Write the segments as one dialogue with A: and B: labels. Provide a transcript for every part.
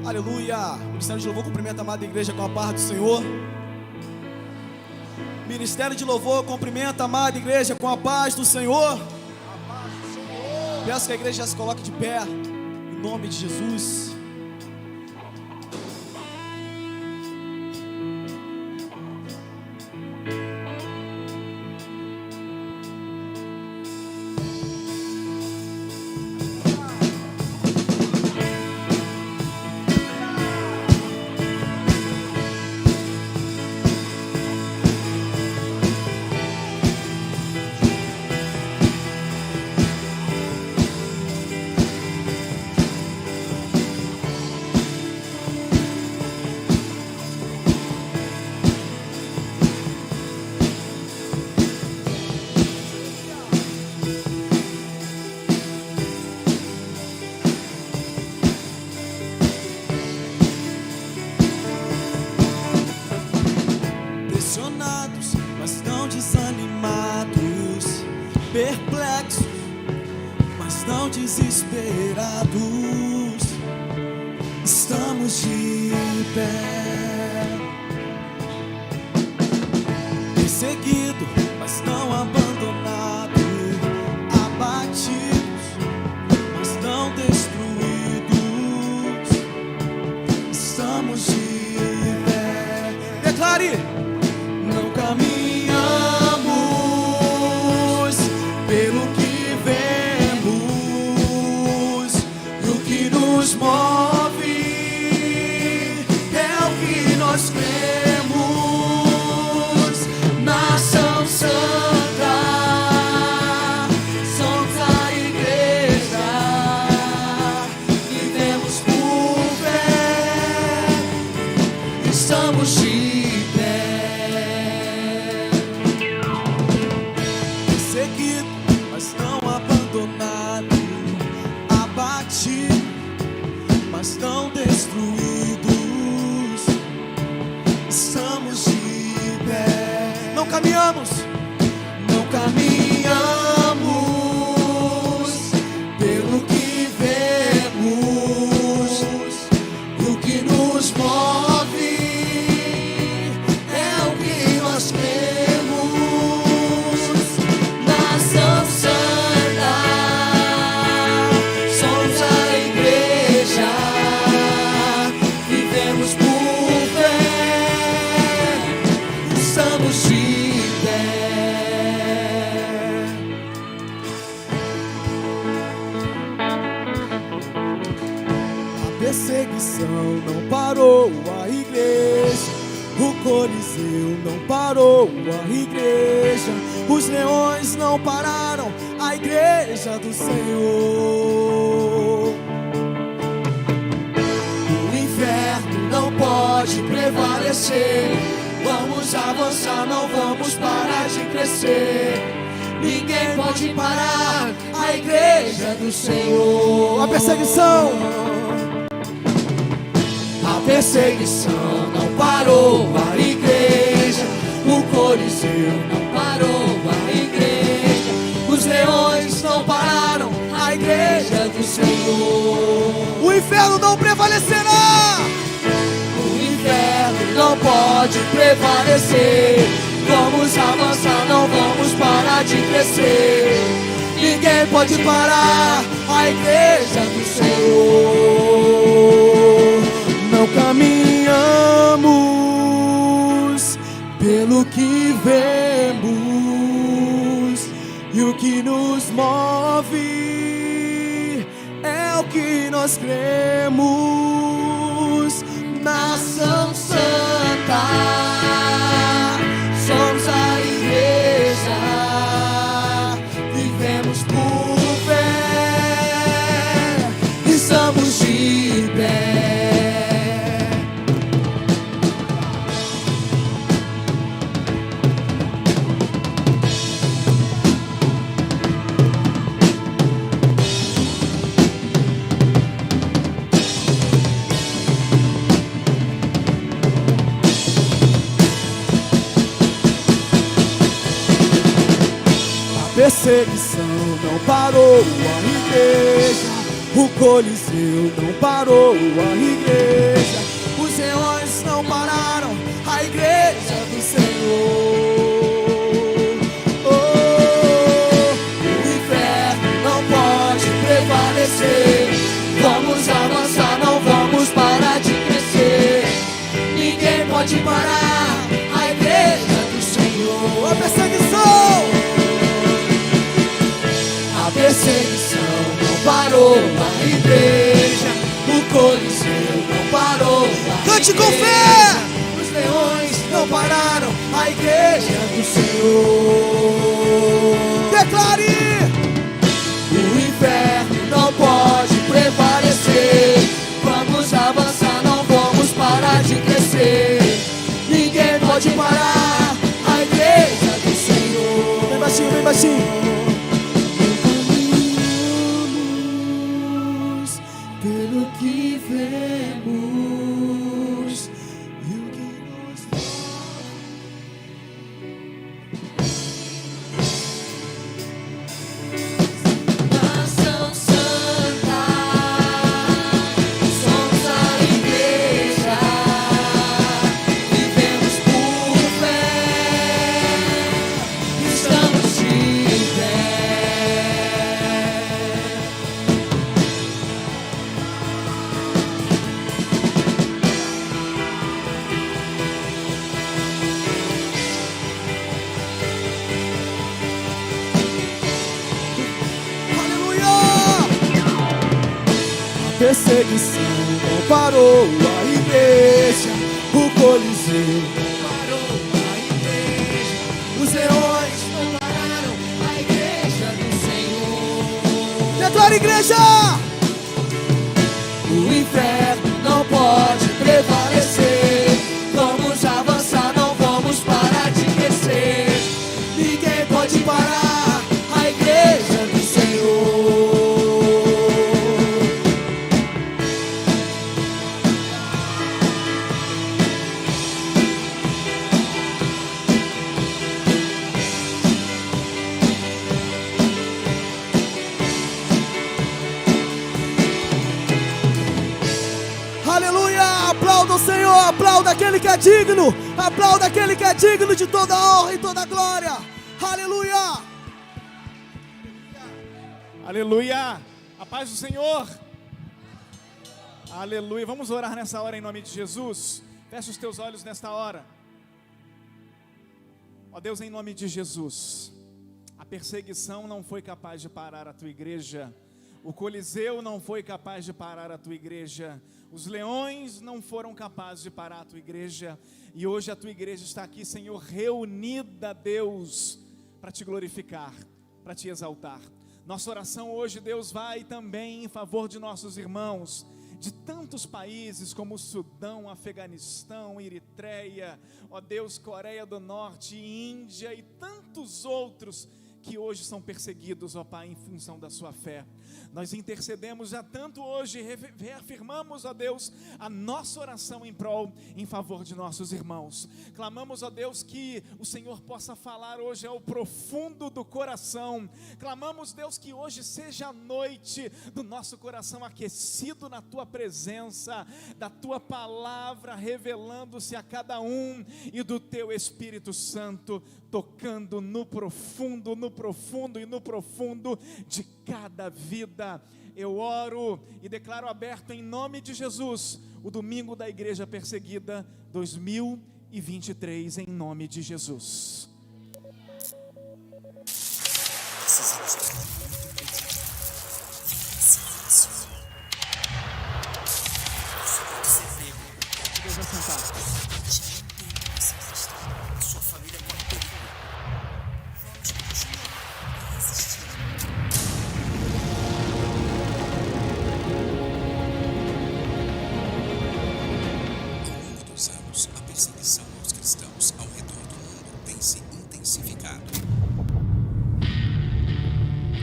A: Aleluia. O Ministério de Louvor cumprimenta a amada igreja com a paz do Senhor. Ministério de Louvor cumprimenta a amada igreja com a paz do Senhor. Peço que a igreja já se coloque de pé, em nome de Jesus. Pressionados, mas não desanimados, perplexos, mas não desesperados, estamos de pé. Perseguido, mas não abandonado, abatidos, mas não destruídos, estamos de pé. Declare: não caminhamos pelo que vemos, e o que nos move é o que nós cremos. Nação Santa, somos a igreja, vivemos por fé, estamos de mas não destruídos, estamos de pé. Não caminhamos pelo que vemos, e o que nos move é o que nós cremos. Nação Santa, somos a igreja, vivemos por fé, estamos de pé. A perseguição não parou a igreja, o Coliseu não parou a igreja, os leões não pararam a igreja do Senhor. O inferno não pode prevalecer, vamos avançar, não vamos parar de crescer. Ninguém pode parar a igreja do Senhor. A perseguição não parou a igreja, o Coliseu não parou a igreja, os leões não pararam a igreja do Senhor. O inferno não prevalecerá, o inferno não pode prevalecer, vamos avançar, não vamos parar de crescer. Ninguém pode parar a igreja do Senhor. Não caminhamos pelo que vemos, e o que nos move é o que nós cremos. Nação Santa, somos a igreja, vivemos por fé, estamos de pé. Perseguição não parou a igreja, O Coliseu não parou a igreja, os leões não pararam a igreja do Senhor. Oh, o inferno não pode prevalecer. Vamos avançar, não vamos parar de crescer. Ninguém pode parar a igreja do Senhor. A perseguição não parou a igreja, o Coliseu não parou a
B: Cante
A: igreja.
B: com fé!
A: Os leões não pararam a igreja do Senhor.
B: Declare!
A: O inferno não pode prevalecer. Vamos avançar, não vamos parar de crescer. Ninguém pode parar a igreja do Senhor.
B: Bem baixinho, bem baixinho.
A: Pelo que vemos e o que nos nação santa, somos a igreja, vivemos por fé, estamos de pé. Perseguição não parou a igreja, o Coliseu não parou a igreja, os leões não pararam a igreja do Senhor.
B: Declare, igreja!
A: O inferno não pode prevalecer. Vamos avançar, não vamos parar de crescer. Ninguém pode parar a igreja do Senhor.
B: Aleluia! Aplauda o Senhor, aplauda aquele que é digno, aplauda aquele que é digno de toda honra e toda glória. Aleluia!
C: Aleluia! A paz do Senhor! Aleluia! Vamos orar nessa hora em nome de Jesus. Fecha os teus olhos nesta hora. Ó Deus, em nome de Jesus, a perseguição não foi capaz de parar a tua igreja. O Coliseu não foi capaz de parar a tua igreja. Os leões não foram capazes de parar a tua igreja. E hoje a tua igreja está aqui, Senhor, reunida, Deus, para te glorificar, para te exaltar. Nossa oração hoje, Deus, vai também em favor de nossos irmãos de tantos países como Sudão, Afeganistão, Eritreia, ó Deus, Coreia do Norte, Índia e tantos outros que hoje são perseguidos, ó Pai, em função da sua fé. Nós intercedemos já tanto hoje, reafirmamos, ó Deus, a nossa oração em prol, em favor de nossos irmãos. Clamamos, ó Deus, que o Senhor possa falar hoje ao profundo do coração. Clamamos, Deus, que hoje seja a noite do nosso coração aquecido na Tua presença, da Tua palavra revelando-se a cada um e do Teu Espírito Santo tocando no profundo e no profundo de cada vida. Eu oro e declaro aberto em nome de Jesus o domingo da Igreja Perseguida 2023, em nome de Jesus. Deus vai sentar.
D: Sua família corre perigo. Vamos continuar resistindo.
E: Ao longo dos anos, a perseguição aos cristãos ao redor do mundo tem se intensificado.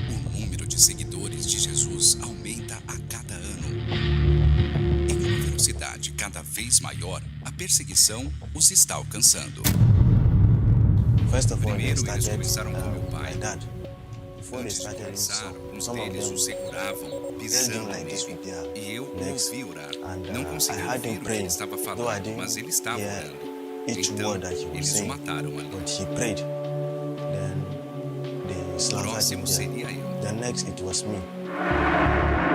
E: O número de seguidores de Jesus aumenta a cada ano. Em uma velocidade cada vez maior, a perseguição os está alcançando. Primeiro eles começaram com meu pai. Antes de começar, alguns deles o seguravam, pisando nele. E eu ouvi orar. Não consegui ouvir o que ele estava falando, mas ele estava orando. Então, eles o mataram ali. O próximo seria eu.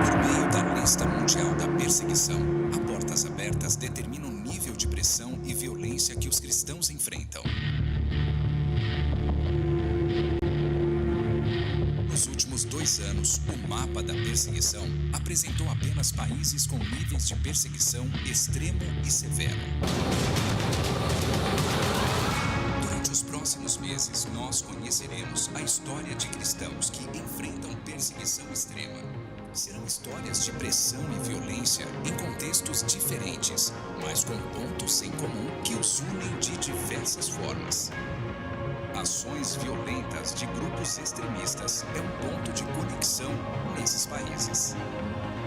E: Por meio da lista mundial da perseguição, a Portas Abertas determina o nível de pressão e violência que os cristãos enfrentam. Nos últimos 2 anos, o mapa da perseguição apresentou apenas países com níveis de perseguição extremo e severo. Durante os próximos meses, nós conheceremos a história de cristãos que enfrentam perseguição extrema. Serão histórias de pressão e violência em contextos diferentes, mas com pontos em comum que os unem de diversas formas. Ações violentas de grupos extremistas é um ponto de conexão nesses países.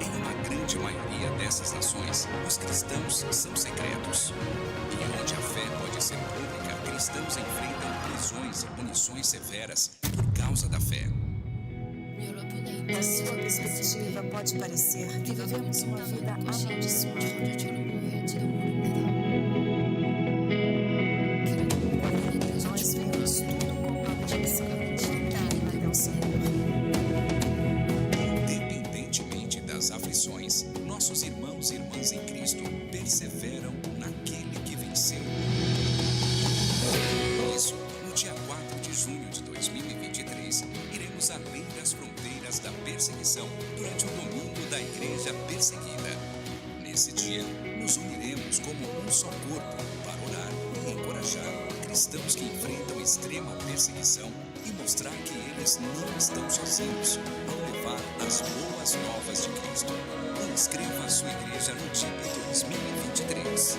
E: Em uma grande maioria dessas nações, os cristãos são secretos. E onde a fé pode ser pública, cristãos enfrentam prisões e punições severas por causa da fé.
D: Da sua perspectiva, pode parecer que vivemos uma vida amaldiçoada. Nós vemos tudo com objeção até o Senhor.
E: Independentemente das aflições, nossos irmãos e irmãs em Cristo perseveram naquele que venceu. Por isso, no dia 4 de junho de 2023, iremos além das fronteiras da perseguição durante o domingo da Igreja Perseguida. Nesse dia, nos uniremos como um só corpo para orar e encorajar cristãos que enfrentam extrema perseguição e mostrar que eles não estão sozinhos ao levar as boas novas de Cristo. Inscreva a sua igreja no TIP 2023.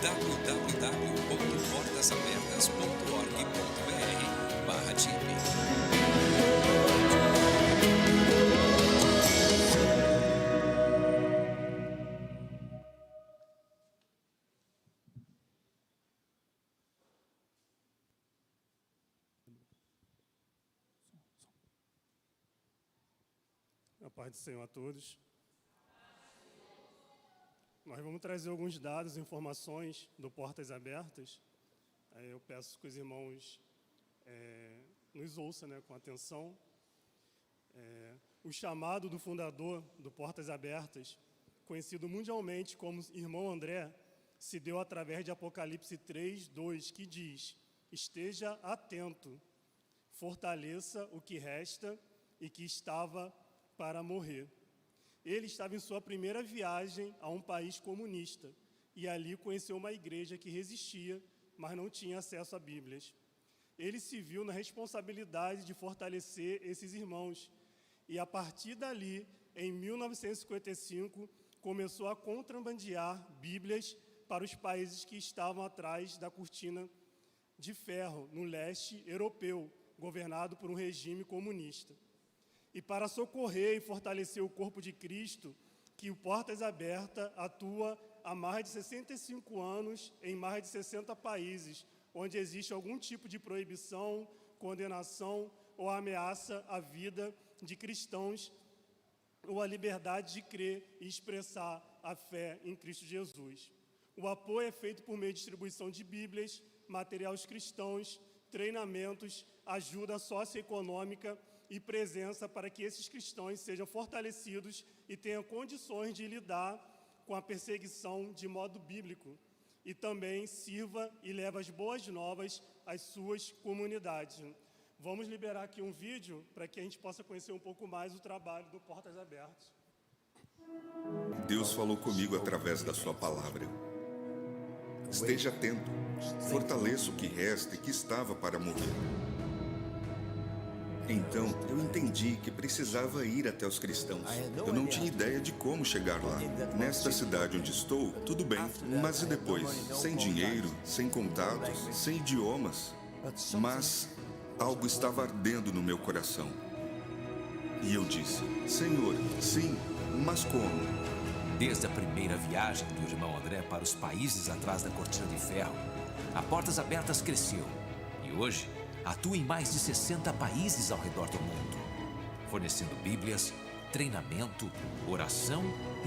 E: www.portasabertas.org.br/TIP.
F: A paz do Senhor a todos. Nós vamos trazer alguns dados, informações do Portas Abertas. Eu peço que os irmãos nos ouçam, com atenção. O chamado do fundador do Portas Abertas, conhecido mundialmente como Irmão André, se deu através de Apocalipse 3:2, que diz: esteja atento, fortaleça o que resta e que estava para morrer. Ele estava em sua primeira viagem a um país comunista e ali conheceu uma igreja que resistia, mas não tinha acesso a Bíblias. Ele se viu na responsabilidade de fortalecer esses irmãos e, a partir dali, em 1955, começou a contrabandear Bíblias para os países que estavam atrás da cortina de ferro, no leste europeu, governado por um regime comunista. E para socorrer e fortalecer o corpo de Cristo, que o Portas Abertas atua há mais de 65 anos em mais de 60 países, onde existe algum tipo de proibição, condenação ou ameaça à vida de cristãos ou à liberdade de crer e expressar a fé em Cristo Jesus. O apoio é feito por meio de distribuição de Bíblias, materiais cristãos, treinamentos, ajuda socioeconômica e presença para que esses cristãos sejam fortalecidos e tenham condições de lidar com a perseguição de modo bíblico e também sirva e leve as boas novas às suas comunidades. Vamos liberar aqui um vídeo para que a gente possa conhecer um pouco mais o trabalho do Portas Abertas.
G: Deus falou comigo através da sua palavra. Esteja atento, fortaleça o que resta e que estava para morrer. Então, eu entendi que precisava ir até os cristãos. Eu não tinha ideia de como chegar lá. Nesta cidade onde estou, tudo bem, mas e depois? Sem dinheiro, sem contatos, sem idiomas. Mas algo estava ardendo no meu coração. E eu disse: Senhor, sim, mas como?
H: Desde a primeira viagem do irmão André para os países atrás da cortina de ferro, a Portas Abertas cresceu e hoje atua em mais de 60 países ao redor do mundo, fornecendo Bíblias, treinamento, oração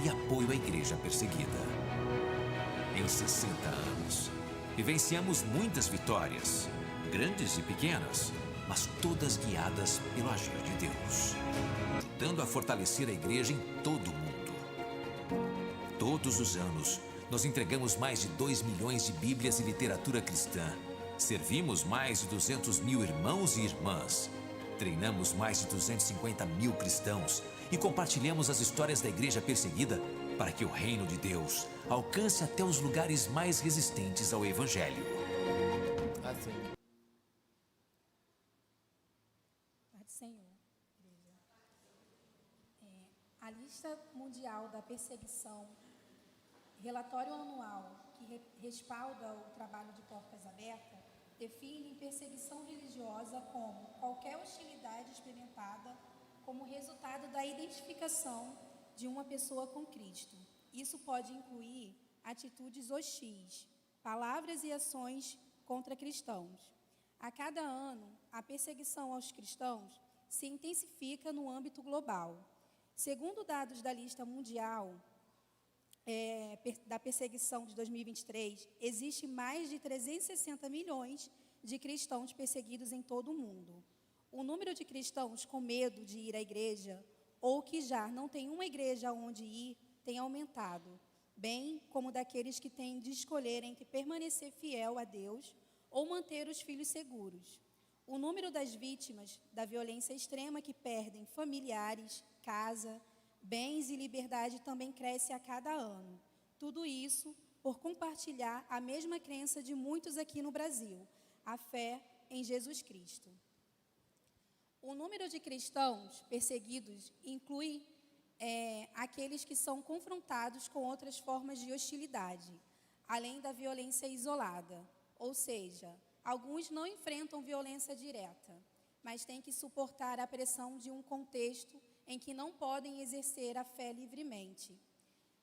H: e apoio à igreja perseguida. Em 60 anos, vivenciamos muitas vitórias, grandes e pequenas, mas todas guiadas pelo agir de Deus, ajudando a fortalecer a igreja em todo o mundo. Todos os anos, nós entregamos mais de 2 milhões de Bíblias e literatura cristã. Servimos mais de 200 mil irmãos e irmãs. Treinamos mais de 250 mil cristãos e compartilhamos as histórias da igreja perseguida para que o reino de Deus alcance até os lugares mais resistentes ao Evangelho.
I: Senhor, igreja. A lista mundial da perseguição, relatório anual que respalda o trabalho de Portas Abertas, define perseguição religiosa como qualquer hostilidade experimentada como resultado da identificação de uma pessoa com Cristo. Isso pode incluir atitudes hostis, palavras e ações contra cristãos. A cada ano, a perseguição aos cristãos se intensifica no âmbito global. Segundo dados da lista mundial da perseguição de 2023, existe mais de 360 milhões de cristãos perseguidos em todo o mundo. O número de cristãos com medo de ir à igreja ou que já não tem uma igreja onde ir tem aumentado, bem como daqueles que têm de escolher entre permanecer fiel a Deus ou manter os filhos seguros. O número das vítimas da violência extrema que perdem familiares, casa, bens e liberdade também cresce a cada ano. Tudo isso por compartilhar a mesma crença de muitos aqui no Brasil, a fé em Jesus Cristo. O número de cristãos perseguidos inclui aqueles que são confrontados com outras formas de hostilidade, além da violência isolada. Ou seja, alguns não enfrentam violência direta, mas têm que suportar a pressão de um contexto em que não podem exercer a fé livremente.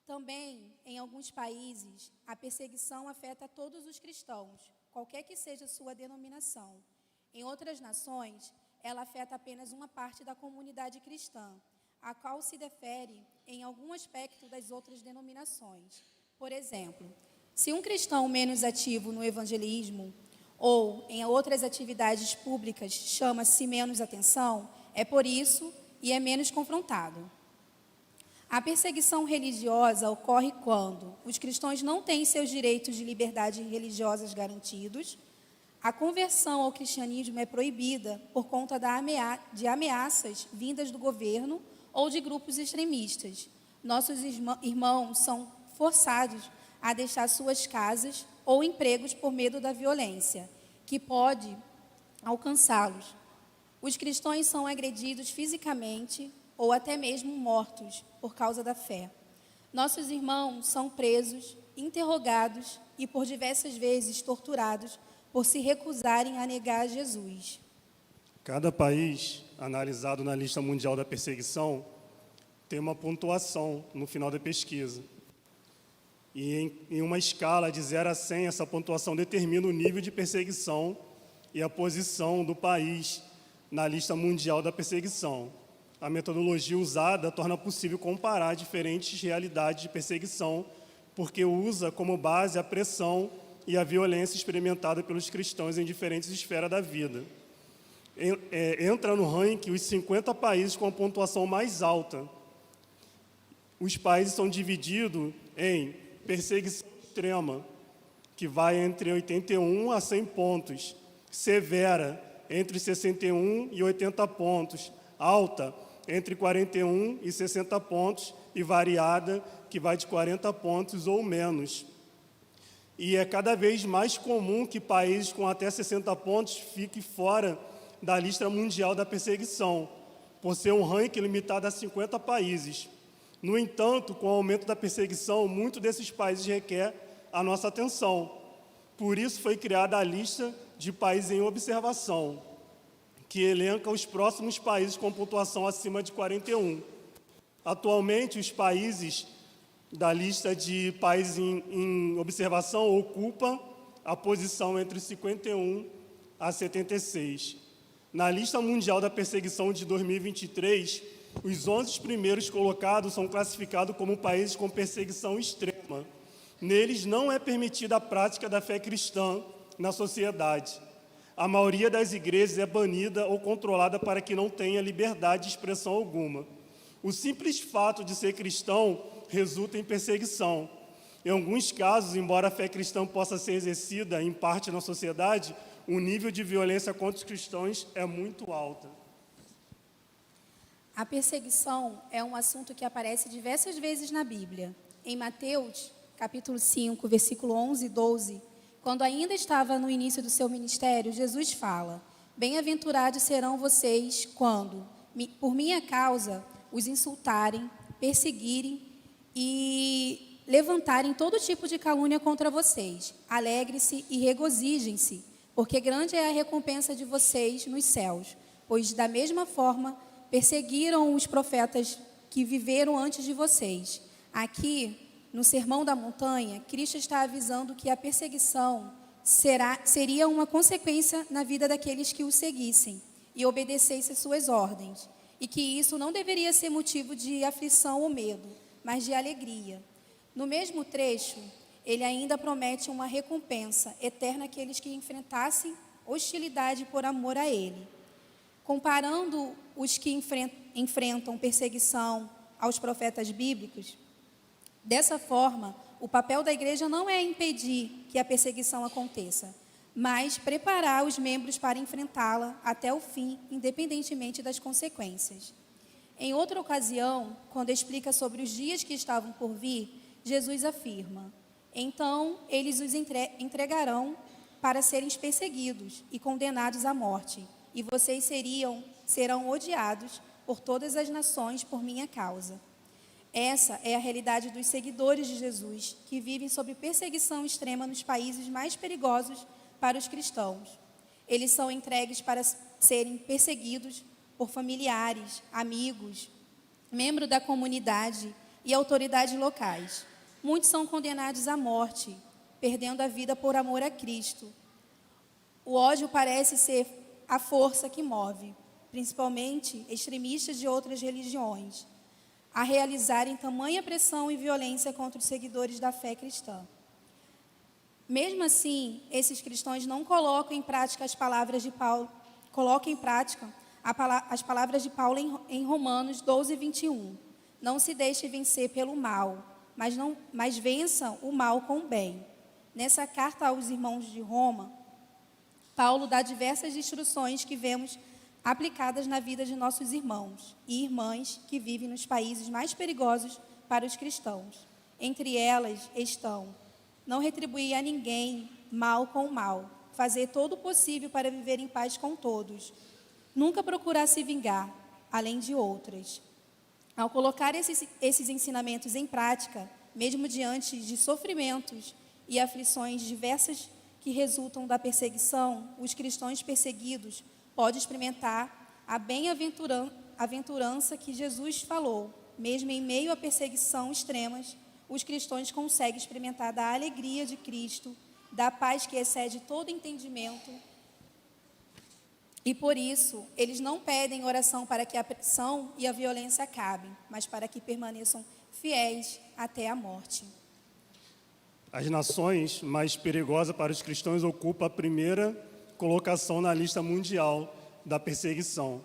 I: Também, em alguns países, a perseguição afeta todos os cristãos, qualquer que seja sua denominação. Em outras nações, ela afeta apenas uma parte da comunidade cristã, a qual se difere em algum aspecto das outras denominações. Por exemplo, se um cristão menos ativo no evangelismo ou em outras atividades públicas chama-se menos atenção, é por isso e é menos confrontado. A perseguição religiosa ocorre quando os cristãos não têm seus direitos de liberdade religiosas garantidos, a conversão ao cristianismo é proibida por conta de ameaças vindas do governo ou de grupos extremistas. Nossos irmãos são forçados a deixar suas casas ou empregos por medo da violência, que pode alcançá-los. Os cristãos são agredidos fisicamente ou até mesmo mortos por causa da fé. Nossos irmãos são presos, interrogados e por diversas vezes torturados por se recusarem a negar Jesus.
F: Cada país analisado na lista mundial da perseguição tem uma pontuação no final da pesquisa. E em uma escala de 0 a 100, essa pontuação determina o nível de perseguição e a posição do país na lista mundial da perseguição. A metodologia usada torna possível comparar diferentes realidades de perseguição, porque usa como base a pressão e a violência experimentada pelos cristãos em diferentes esferas da vida. Entra no ranking os 50 países com a pontuação mais alta. Os países são divididos em perseguição extrema, que vai entre 81 a 100 pontos, severa, entre 61 e 80 pontos, alta, entre 41 e 60 pontos, e variada, que vai de 40 pontos ou menos. E é cada vez mais comum que países com até 60 pontos fiquem fora da lista mundial da perseguição, por ser um ranking limitado a 50 países. No entanto, com o aumento da perseguição, muitos desses países requer a nossa atenção. Por isso foi criada a lista de países em observação, que elenca os próximos países com pontuação acima de 41. Atualmente, os países da lista de países em observação ocupam a posição entre 51 a 76. Na lista mundial da perseguição de 2023, Os 11 primeiros colocados são classificados como países com perseguição extrema. Neles não é permitida a prática da fé cristã na sociedade. A maioria das igrejas é banida ou controlada para que não tenha liberdade de expressão alguma. O simples fato de ser cristão resulta em perseguição. Em alguns casos, embora a fé cristã possa ser exercida em parte na sociedade, o nível de violência contra os cristãos é muito alto.
I: A perseguição é um assunto que aparece diversas vezes na Bíblia. Em Mateus, capítulo 5, versículo 11 e 12, quando ainda estava no início do seu ministério, Jesus fala: bem-aventurados serão vocês quando, por minha causa, os insultarem, perseguirem e levantarem todo tipo de calúnia contra vocês. Alegre-se e regozijem-se, porque grande é a recompensa de vocês nos céus, pois da mesma forma perseguiram os profetas que viveram antes de vocês. Aqui, no Sermão da Montanha, Cristo está avisando que a perseguição seria uma consequência na vida daqueles que o seguissem e obedecessem suas ordens, e que isso não deveria ser motivo de aflição ou medo, mas de alegria. No mesmo trecho, ele ainda promete uma recompensa eterna àqueles que enfrentassem hostilidade por amor a ele. Comparando os que enfrentam perseguição aos profetas bíblicos, dessa forma, o papel da igreja não é impedir que a perseguição aconteça, mas preparar os membros para enfrentá-la até o fim, independentemente das consequências. Em outra ocasião, quando explica sobre os dias que estavam por vir, Jesus afirma: então eles os entregarão para serem perseguidos e condenados à morte, e vocês serão odiados por todas as nações por minha causa. Essa é a realidade dos seguidores de Jesus, que vivem sob perseguição extrema nos países mais perigosos para os cristãos. Eles são entregues para serem perseguidos por familiares, amigos, membros da comunidade e autoridades locais. Muitos são condenados à morte, perdendo a vida por amor a Cristo. O ódio parece ser a força que move, principalmente extremistas de outras religiões, a realizarem tamanha pressão e violência contra os seguidores da fé cristã. Mesmo assim, esses cristãos não colocam em prática as palavras de Paulo, as palavras de Paulo em Romanos 12, 21. Não se deixe vencer pelo mal, mas vençam o mal com o bem. Nessa carta aos irmãos de Roma, Paulo dá diversas instruções que vemos aplicadas na vida de nossos irmãos e irmãs que vivem nos países mais perigosos para os cristãos. Entre elas estão: não retribuir a ninguém mal com mal, fazer todo o possível para viver em paz com todos, nunca procurar se vingar, além de outras. Ao colocar esses ensinamentos em prática, mesmo diante de sofrimentos e aflições diversas que resultam da perseguição, os cristãos perseguidos podem experimentar a bem-aventurança que Jesus falou. Mesmo em meio à perseguição extremas, os cristãos conseguem experimentar da alegria de Cristo, da paz que excede todo entendimento. E por isso, eles não pedem oração para que a pressão e a violência acabem, mas para que permaneçam fiéis até a morte.
F: As nações mais perigosas para os cristãos ocupam a primeira colocação na lista mundial da perseguição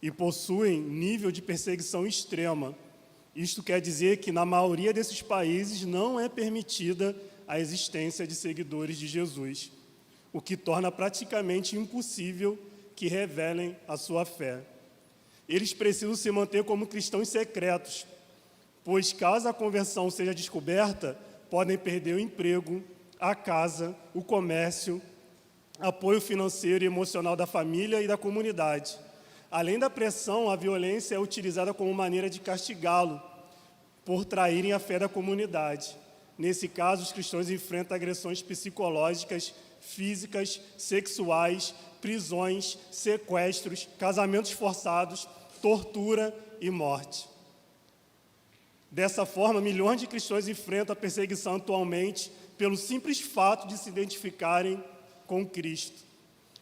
F: e possuem nível de perseguição extrema. Isto quer dizer que na maioria desses países não é permitida a existência de seguidores de Jesus, o que torna praticamente impossível que revelem a sua fé. Eles precisam se manter como cristãos secretos, pois caso a conversão seja descoberta, podem perder o emprego, a casa, o comércio, apoio financeiro e emocional da família e da comunidade. Além da pressão, a violência é utilizada como maneira de castigá-lo por traírem a fé da comunidade. Nesse caso, os cristãos enfrentam agressões psicológicas, físicas, sexuais, prisões, sequestros, casamentos forçados, tortura e morte. Dessa forma, milhões de cristãos enfrentam a perseguição atualmente pelo simples fato de se identificarem com Cristo.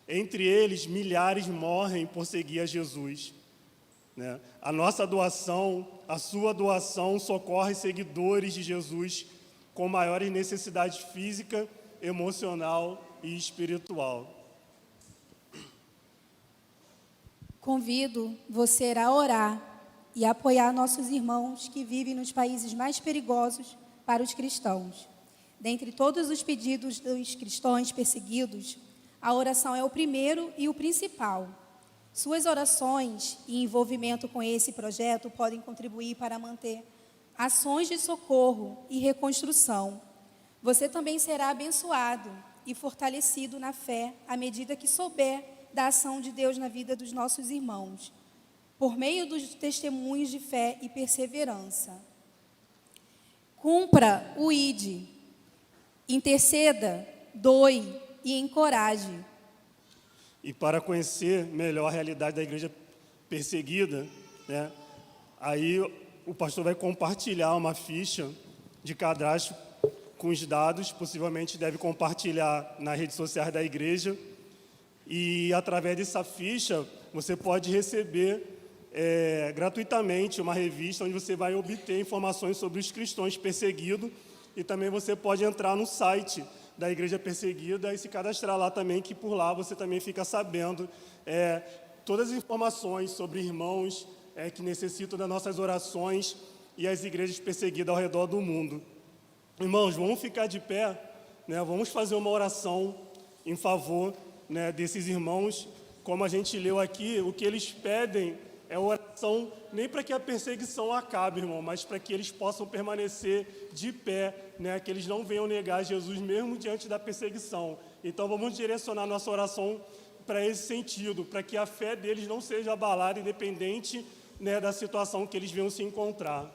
F: Entre eles, milhares morrem por seguir a Jesus. né? A nossa doação, a sua doação, socorre seguidores de Jesus com maiores necessidades física, emocional e espiritual.
I: Convido você a orar e apoiar nossos irmãos que vivem nos países mais perigosos para os cristãos. Dentre todos os pedidos dos cristãos perseguidos, a oração é o primeiro e o principal. Suas orações e envolvimento com esse projeto podem contribuir para manter ações de socorro e reconstrução. Você também será abençoado e fortalecido na fé à medida que souber da ação de Deus na vida dos nossos irmãos, por meio dos testemunhos de fé e perseverança. Cumpra o ID, interceda, doe e encoraje.
F: E para conhecer melhor a realidade da igreja perseguida, né, aí o pastor vai compartilhar uma ficha de cadastro com os dados, possivelmente deve compartilhar nas redes sociais da igreja, e através dessa ficha você pode receber gratuitamente uma revista onde você vai obter informações sobre os cristãos perseguidos, e também você pode entrar no site da igreja perseguida e se cadastrar lá também, que por lá você também fica sabendo todas as informações sobre irmãos que necessitam das nossas orações e as igrejas perseguidas ao redor do mundo. Irmãos, vamos ficar de pé, né? Vamos fazer uma oração em favor, né, desses irmãos. Como a gente leu aqui, o que eles pedem é oração nem para que a perseguição acabe, irmão, mas para que eles possam permanecer de pé, né, que eles não venham negar Jesus mesmo diante da perseguição. Então vamos direcionar nossa oração para esse sentido, para que a fé deles não seja abalada, independente, né, da situação que eles venham se encontrar.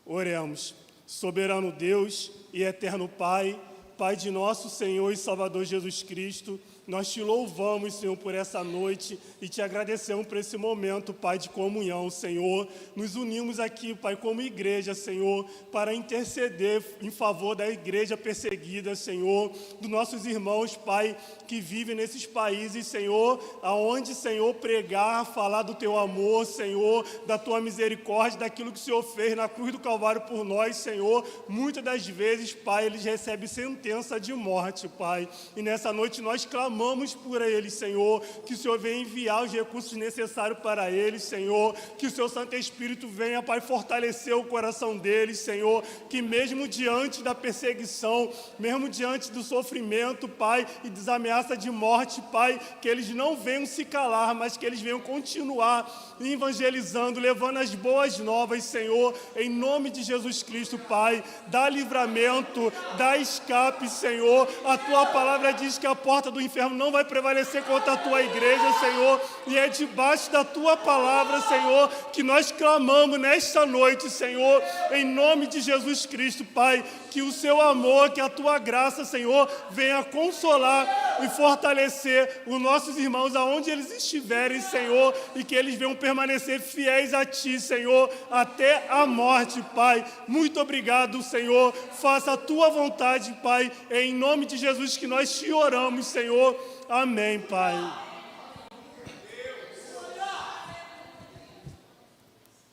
F: Oremos. Soberano Deus e eterno Pai, Pai de nosso Senhor e Salvador Jesus Cristo, nós te louvamos, Senhor, por essa noite e te agradecemos por esse momento, Pai, de comunhão, Senhor. Nos unimos aqui, Pai, como igreja, Senhor, para interceder em favor da igreja perseguida, Senhor, dos nossos irmãos, Pai, que vivem nesses países, Senhor, aonde, Senhor, pregar, falar do teu amor, Senhor, da tua misericórdia, daquilo que o Senhor fez na cruz do Calvário por nós, Senhor. Muitas das vezes, Pai, eles recebem sentença de morte, Pai. E nessa noite nós clamamos por eles, Senhor, que o Senhor venha enviar os recursos necessários para eles, Senhor, que o Seu Santo Espírito venha, Pai, fortalecer o coração deles, Senhor, que mesmo diante da perseguição, mesmo diante do sofrimento, Pai, e das ameaças de morte, Pai, que eles não venham se calar, mas que eles venham continuar evangelizando, levando as boas novas, Senhor, em nome de Jesus Cristo, Pai. Dá livramento, dá escape, Senhor. A Tua palavra diz que a porta do inferno não vai prevalecer contra a Tua igreja, Senhor, e é debaixo da Tua palavra, Senhor, que nós clamamos nesta noite, Senhor, em nome de Jesus Cristo, Pai, que o Seu amor, que a Tua graça, Senhor, venha consolar e fortalecer os nossos irmãos aonde eles estiverem, Senhor, e que eles venham permanecer fiéis a Ti, Senhor, até a morte, Pai. Muito obrigado, Senhor, faça a Tua vontade, Pai, em nome de Jesus que nós Te oramos, Senhor. Amém, Pai.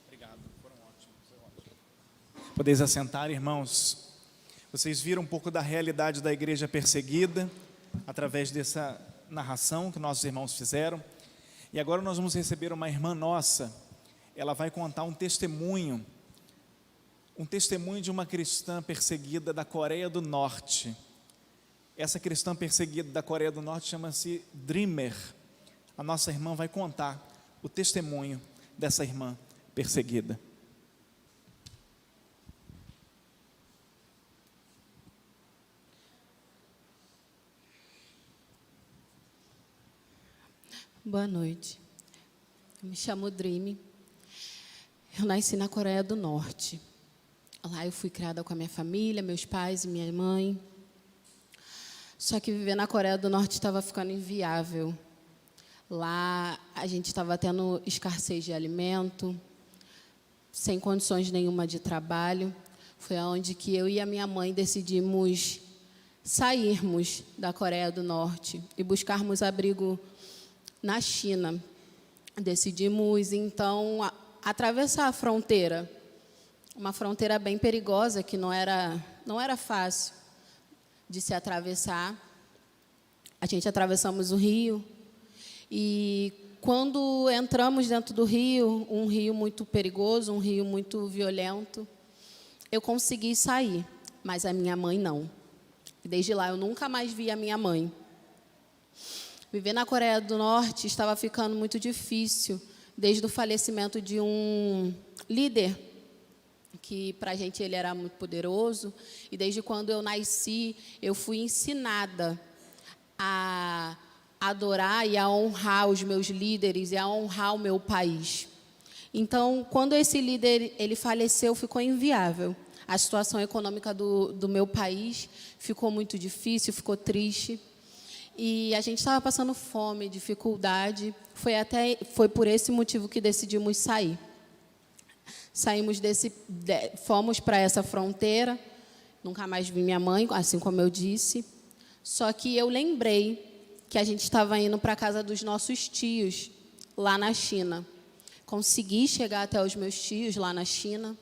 C: Obrigado, foram ótimos. Podeis assentar, irmãos. Vocês viram um pouco da realidade da igreja perseguida através dessa narração que nossos irmãos fizeram. E agora nós vamos receber uma irmã nossa. Ela vai contar um testemunho de uma cristã perseguida da Coreia do Norte. Essa cristã perseguida da Coreia do Norte chama-se Dreamer. A nossa irmã vai contar o testemunho dessa irmã perseguida.
J: Boa noite. Eu me chamo Dream. Eu nasci na Coreia do Norte. Lá eu fui criada com a minha família, meus pais e minha mãe. Só que viver na Coreia do Norte estava ficando inviável. Lá a gente estava tendo escassez de alimento, sem condições nenhuma de trabalho. Foi onde que eu e a minha mãe decidimos sairmos da Coreia do Norte e buscarmos abrigo na China. decidimos, então, atravessar a fronteira. Uma fronteira bem perigosa, que não era fácil de se atravessar. A gente atravessamos o rio e, quando entramos dentro do rio, um rio muito perigoso, um rio muito violento, eu consegui sair, mas a minha mãe não. Desde lá eu nunca mais vi a minha mãe. Viver na Coreia do Norte estava ficando muito difícil, desde o falecimento de um líder, que para a gente ele era muito poderoso, e desde quando eu nasci, eu fui ensinada a adorar e a honrar os meus líderes e a honrar o meu país. Então, quando esse líder ele faleceu, ficou inviável. A situação econômica do meu país ficou muito difícil, ficou triste. E a gente estava passando fome, dificuldade. Foi por esse motivo que decidimos sair. Saímos fomos para essa fronteira. Nunca mais vi minha mãe, assim como eu disse. Só que eu lembrei que a gente estava indo para a casa dos nossos tios, lá na China. Consegui chegar até os meus tios lá na China.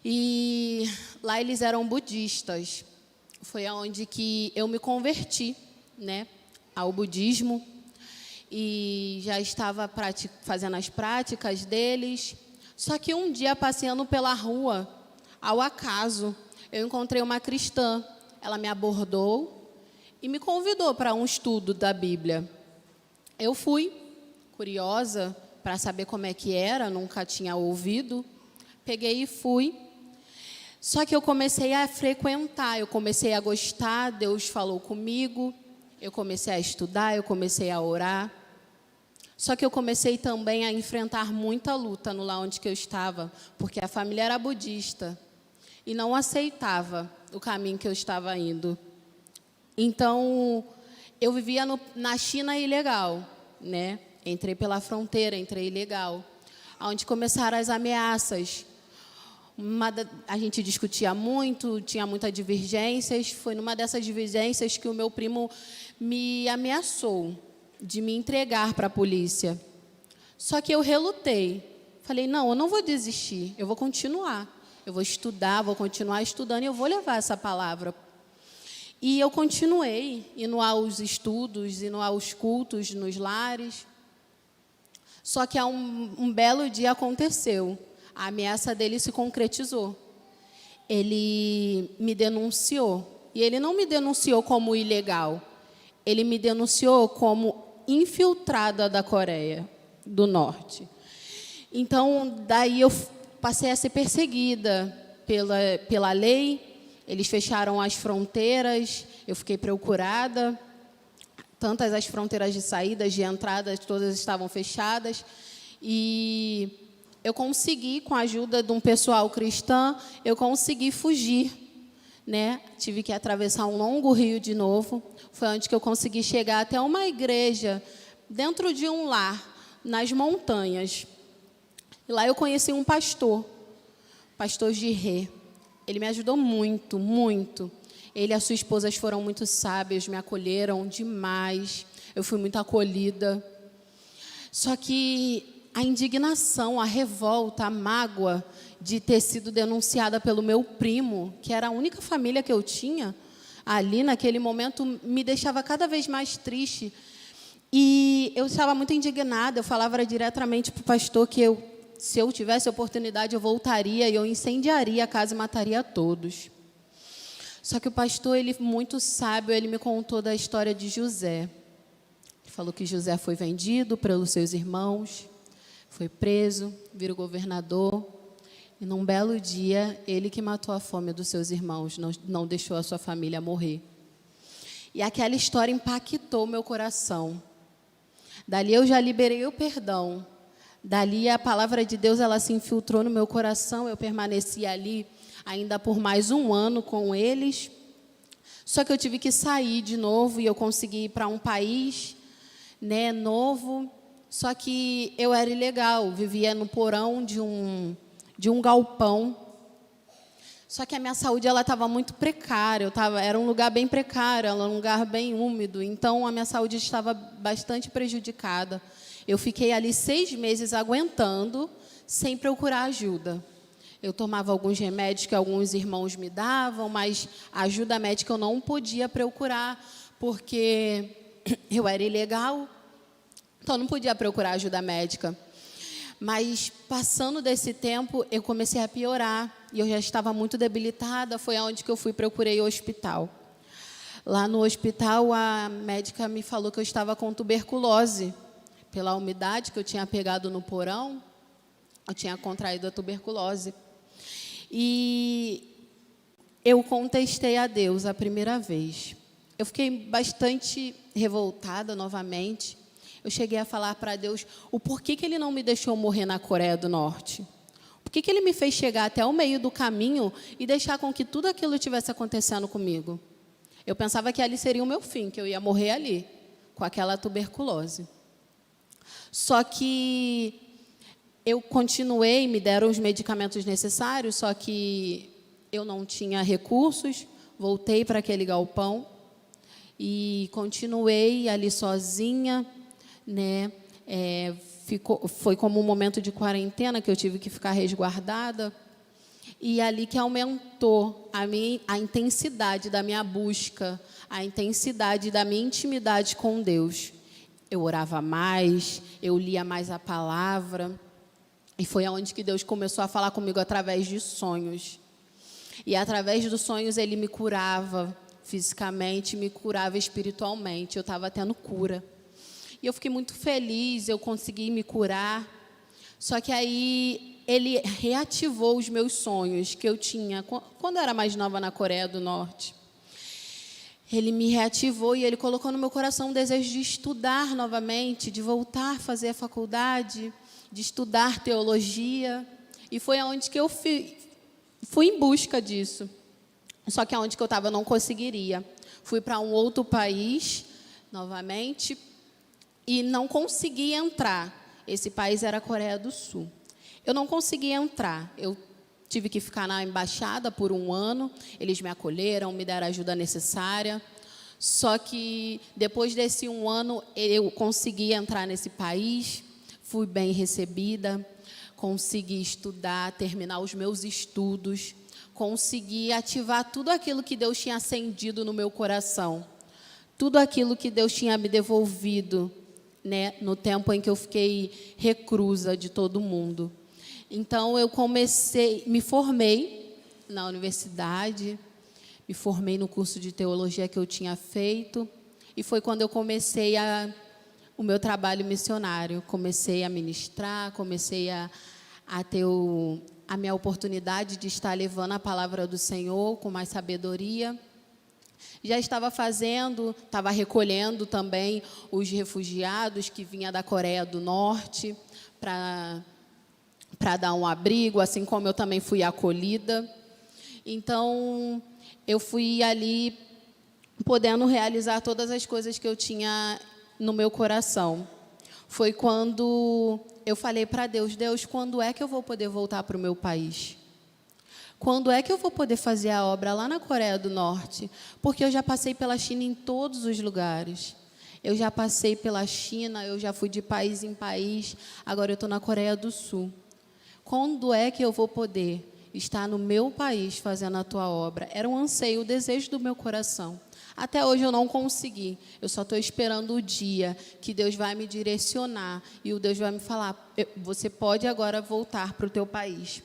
J: E lá eles eram budistas. Foi onde que eu me converti, né, ao budismo. E já estava fazendo as práticas deles. Só que um dia, passeando pela rua, ao acaso, eu encontrei uma cristã. Ela me abordou e me convidou para um estudo da Bíblia. Eu fui, curiosa, para saber como é que era, nunca tinha ouvido. Peguei e fui. Só que eu comecei a frequentar, eu comecei a gostar, Deus falou comigo, eu comecei a estudar, eu comecei a orar. Só que eu comecei também a enfrentar muita luta no lá onde que eu estava, porque a família era budista e não aceitava o caminho que eu estava indo. Então, eu vivia na China ilegal, né? Entrei pela fronteira, entrei ilegal, onde começaram as ameaças. A gente discutia muito, tinha muitas divergências. Foi numa dessas divergências que o meu primo me ameaçou de me entregar para a polícia. Só que eu relutei. Falei, não, eu não vou desistir, eu vou continuar. Eu vou estudar, vou continuar estudando e eu vou levar essa palavra. E eu continuei indo aos estudos, indo aos cultos, nos lares. Só que um belo dia aconteceu. A ameaça dele se concretizou. Ele me denunciou. E ele não me denunciou como ilegal. Ele me denunciou como infiltrada da Coreia do Norte. Então, daí eu passei a ser perseguida pela lei. Eles fecharam as fronteiras, eu fiquei procurada. Tantas as fronteiras de saídas, de entradas, todas estavam fechadas. E eu consegui, com a ajuda de um pessoal cristão, eu consegui fugir, né? Tive que atravessar um longo rio de novo. Foi onde que eu consegui chegar até uma igreja, dentro de um lar, nas montanhas. E lá eu conheci um pastor Girê. Ele me ajudou muito, muito. Ele e a sua esposa foram muito sábios, me acolheram demais. Eu fui muito acolhida. Só que a indignação, a revolta, a mágoa de ter sido denunciada pelo meu primo, que era a única família que eu tinha ali naquele momento, me deixava cada vez mais triste. E eu estava muito indignada. Eu falava diretamente para o pastor que se eu tivesse oportunidade, eu voltaria e eu incendiaria a casa e mataria todos. Só que o pastor, ele muito sábio, ele me contou da história de José. Ele falou que José foi vendido pelos seus irmãos, foi preso, virou governador. E num belo dia, ele que matou a fome dos seus irmãos, não deixou a sua família morrer. E aquela história impactou meu coração. Dali eu já liberei o perdão. Dali a palavra de Deus, ela se infiltrou no meu coração. Eu permaneci ali ainda por mais um ano com eles. Só que eu tive que sair de novo e eu consegui ir para um país, né, novo. Só que eu era ilegal, vivia no porão de um galpão. Só que a minha saúde estava muito precária. Era um lugar bem precário, era um lugar bem úmido. Então, a minha saúde estava bastante prejudicada. Eu fiquei ali 6 meses aguentando, sem procurar ajuda. Eu tomava alguns remédios que alguns irmãos me davam, mas ajuda médica eu não podia procurar, porque eu era ilegal, então eu não podia procurar ajuda médica. Mas, passando desse tempo, eu comecei a piorar, e eu já estava muito debilitada, foi onde que eu procurei o hospital. Lá no hospital, a médica me falou que eu estava com tuberculose. Pela umidade que eu tinha pegado no porão, eu tinha contraído a tuberculose. E eu contestei a Deus a primeira vez. Eu fiquei bastante revoltada novamente. Eu cheguei a falar para Deus o porquê que Ele não me deixou morrer na Coreia do Norte. Por que Ele me fez chegar até o meio do caminho e deixar com que tudo aquilo estivesse acontecendo comigo? Eu pensava que ali seria o meu fim, que eu ia morrer ali, com aquela tuberculose. Só que eu continuei, me deram os medicamentos necessários, só que eu não tinha recursos, voltei para aquele galpão e continuei ali sozinha, né? Foi como um momento de quarentena que eu tive que ficar resguardada, e ali que aumentou a intensidade da minha busca, a intensidade da minha intimidade com Deus. Eu orava mais, eu lia mais a palavra, e foi onde que Deus começou a falar comigo através de sonhos. E através dos sonhos Ele me curava fisicamente, me curava espiritualmente. Eu estava tendo cura. E eu fiquei muito feliz, eu consegui me curar. Só que aí Ele reativou os meus sonhos que eu tinha quando eu era mais nova na Coreia do Norte. Ele me reativou e Ele colocou no meu coração um desejo de estudar novamente, de voltar a fazer a faculdade, de estudar teologia. E foi aonde que eu fui em busca disso. Só que aonde que eu estava eu não conseguiria. Fui para um outro país, novamente, e não consegui entrar. Esse país era a Coreia do Sul. Eu não consegui entrar. Eu tive que ficar na embaixada por 1 ano. Eles me acolheram, me deram a ajuda necessária. Só que depois desse 1 ano, eu consegui entrar nesse país. Fui bem recebida. Consegui estudar, terminar os meus estudos. Consegui ativar tudo aquilo que Deus tinha acendido no meu coração. Tudo aquilo que Deus tinha me devolvido, né, no tempo em que eu fiquei reclusa de todo mundo. Então, eu me formei na universidade, me formei no curso de teologia que eu tinha feito, e foi quando eu comecei o meu trabalho missionário. Comecei a ministrar, comecei a ter a minha oportunidade de estar levando a palavra do Senhor com mais sabedoria. Já estava recolhendo também os refugiados que vinham da Coreia do Norte para dar um abrigo, assim como eu também fui acolhida. Então, eu fui ali podendo realizar todas as coisas que eu tinha no meu coração. Foi quando eu falei para Deus: Deus, quando é que eu vou poder voltar para o meu país? Quando é que eu vou poder fazer a obra lá na Coreia do Norte? Porque eu já passei pela China em todos os lugares. Eu já passei pela China, eu já fui de país em país, agora eu estou na Coreia do Sul. Quando é que eu vou poder estar no meu país fazendo a tua obra? Era um anseio, o desejo do meu coração. Até hoje eu não consegui. Eu só estou esperando o dia que Deus vai me direcionar e o Deus vai me falar: você pode agora voltar para o teu país.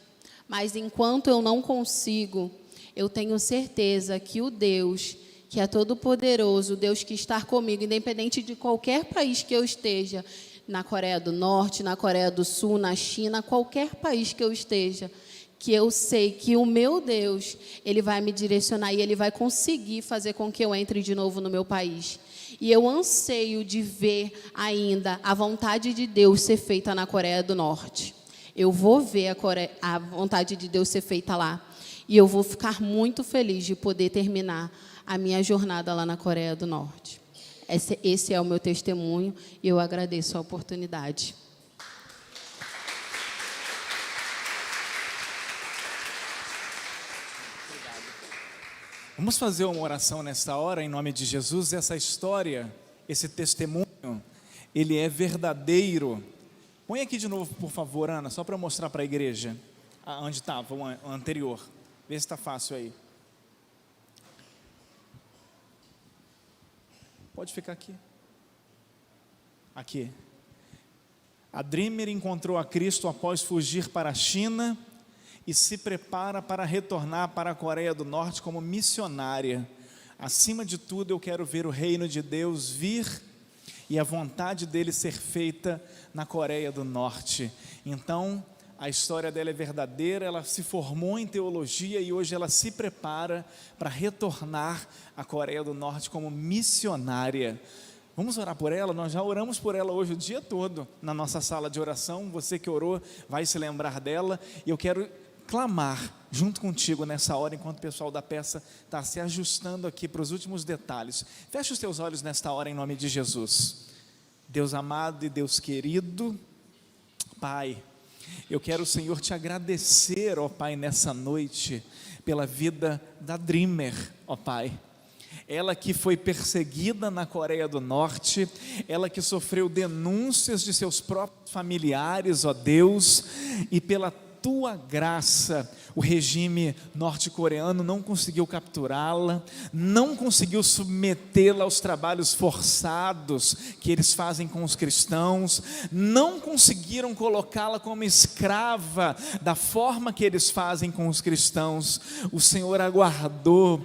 J: Mas enquanto eu não consigo, eu tenho certeza que o Deus, que é todo-poderoso, o Deus que está comigo, independente de qualquer país que eu esteja, na Coreia do Norte, na Coreia do Sul, na China, qualquer país que eu esteja, que eu sei que o meu Deus, Ele vai me direcionar e Ele vai conseguir fazer com que eu entre de novo no meu país. E eu anseio de ver ainda a vontade de Deus ser feita na Coreia do Norte. Eu vou ver a vontade de Deus ser feita lá. E eu vou ficar muito feliz de poder terminar a minha jornada lá na Coreia do Norte. Esse é o meu testemunho e eu agradeço a oportunidade.
C: Vamos fazer uma oração nesta hora, em nome de Jesus. Essa história, esse testemunho, Ele é verdadeiro. Põe aqui de novo, por favor, Ana, só para mostrar para a igreja onde estava o anterior. Vê se está fácil aí. Pode ficar aqui. Aqui. A Dreamer encontrou a Cristo após fugir para a China e se prepara para retornar para a Coreia do Norte como missionária. Acima de tudo, eu quero ver o reino de Deus vir e a vontade dele ser feita na Coreia do Norte. Então, a história dela é verdadeira, ela se formou em teologia e hoje ela se prepara para retornar à Coreia do Norte como missionária. Vamos orar por ela? Nós já oramos por ela hoje o dia todo na nossa sala de oração. Você que orou vai se lembrar dela, e eu quero clamar junto contigo nessa hora, enquanto o pessoal da peça está se ajustando aqui para os últimos detalhes. Feche os teus olhos nesta hora em nome de Jesus. Deus amado e Deus querido, Pai, eu quero, Senhor, te agradecer, ó Pai, nessa noite, pela vida da Dreamer, ó Pai. Ela que foi perseguida na Coreia do Norte, ela que sofreu denúncias de seus próprios familiares, ó Deus, e pela tua graça, o regime norte-coreano não conseguiu capturá-la, não conseguiu submetê-la aos trabalhos forçados que eles fazem com os cristãos, não conseguiram colocá-la como escrava da forma que eles fazem com os cristãos. O Senhor aguardou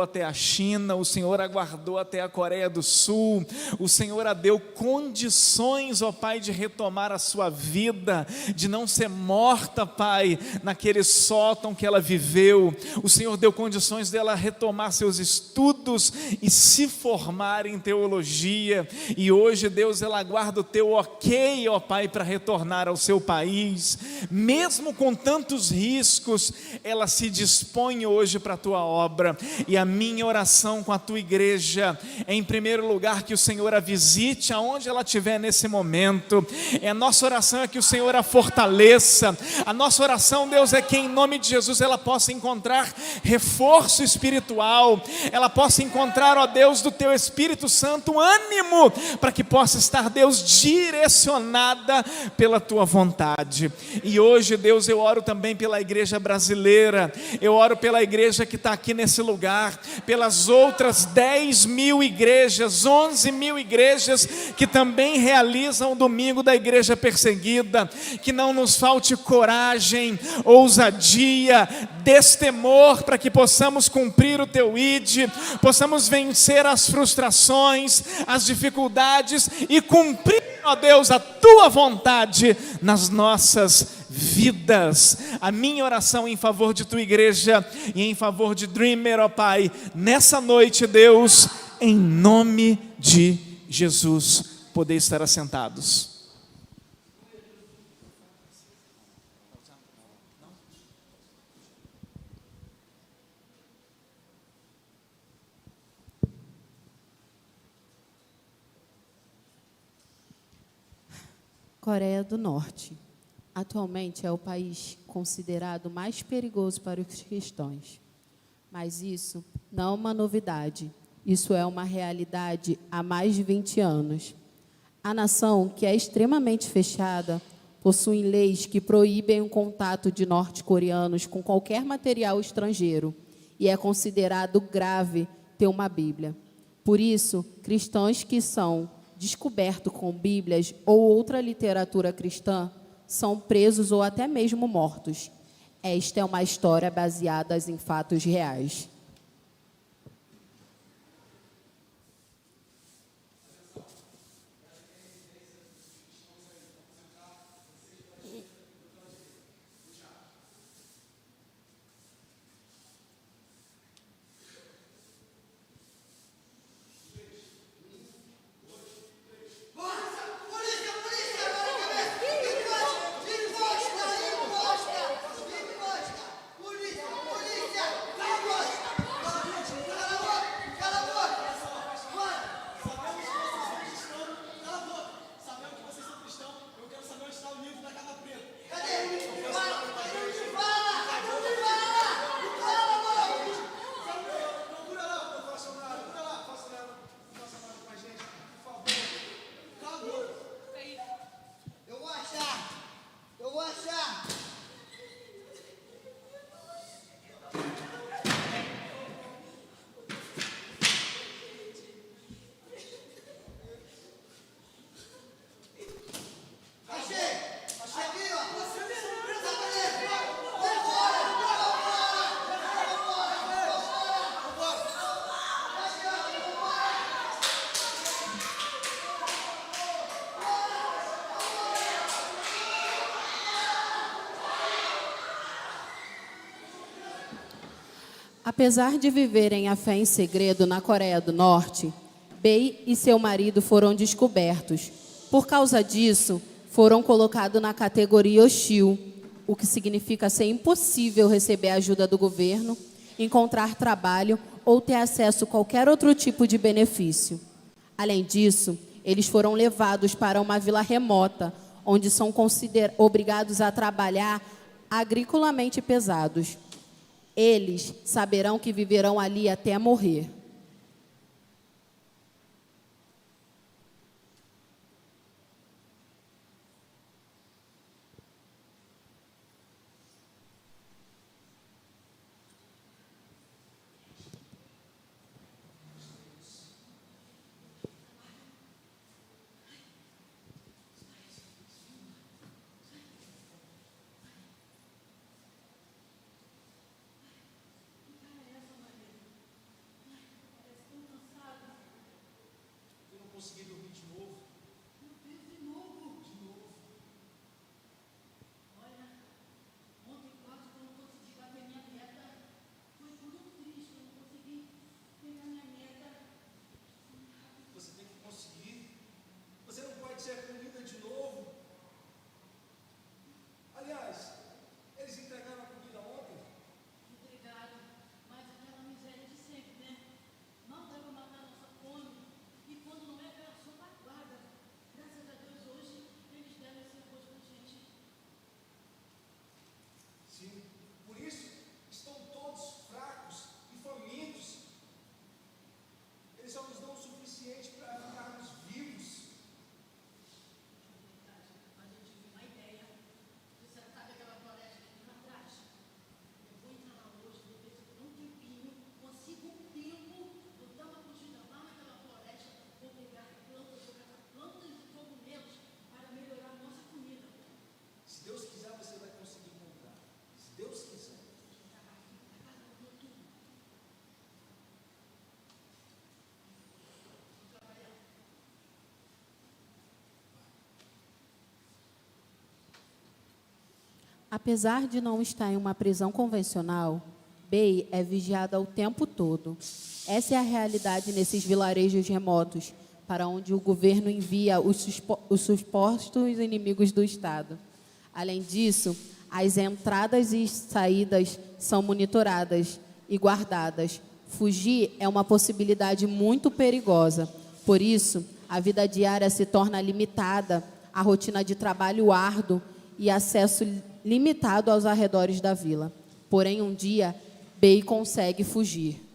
C: até a China, o Senhor aguardou até a Coreia do Sul, o Senhor a deu condições, ó Pai, de retomar a sua vida, de não ser morta, Pai, naquele sótão que ela viveu. O Senhor deu condições dela retomar seus estudos e se formar em teologia, e hoje, Deus, ela aguarda o teu ok, ó Pai, para retornar ao seu país. Mesmo com tantos riscos, ela se dispõe hoje para a tua obra, e a minha oração com a tua igreja é, em primeiro lugar, que o Senhor a visite aonde ela estiver nesse momento. A nossa oração é que o Senhor a fortaleça. A nossa oração, Deus, é que em nome de Jesus ela possa encontrar reforço espiritual, ela possa encontrar, ó Deus, do teu Espírito Santo, ânimo, para que possa estar, Deus, direcionada pela tua vontade. E hoje, Deus, eu oro também pela igreja brasileira, eu oro pela igreja que está aqui nesse lugar, pelas outras 10.000 igrejas, 11.000 igrejas que também realizam o domingo da igreja perseguida. Que não nos falte coragem, ousadia, destemor, para que possamos cumprir o teu ID, possamos vencer as frustrações, as dificuldades e cumprir, ó Deus, a tua vontade nas nossas vidas. A minha oração em favor de tua igreja e em favor de Dreamer, ó Pai, nessa noite, Deus, em nome de Jesus. Poder estar assentados.
J: Coreia do Norte. Atualmente é o país considerado mais perigoso para os cristãos. Mas isso não é uma novidade. Isso é uma realidade há mais de 20 anos. A nação, que é extremamente fechada, possui leis que proíbem o contato de norte-coreanos com qualquer material estrangeiro, e é considerado grave ter uma Bíblia. Por isso, cristãos que são descobertos com Bíblias ou outra literatura cristã são presos ou até mesmo mortos. Esta é uma história baseada em fatos reais. Apesar de viverem a fé em segredo na Coreia do Norte, Bey e seu marido foram descobertos. Por causa disso, foram colocados na categoria hostil, o que significa ser impossível receber ajuda do governo, encontrar trabalho ou ter acesso a qualquer outro tipo de benefício. Além disso, eles foram levados para uma vila remota, onde são obrigados a trabalhar agriculamente pesados. Eles saberão que viverão ali até morrer. Apesar de não estar em uma prisão convencional, Bey é vigiada o tempo todo. Essa é a realidade nesses vilarejos remotos, para onde o governo envia os supostos inimigos do Estado. Além disso, as entradas e saídas são monitoradas e guardadas. Fugir é uma possibilidade muito perigosa. Por isso, a vida diária se torna limitada, a rotina de trabalho árduo e acesso limitado aos arredores da vila. Porém, um dia, Bey consegue fugir.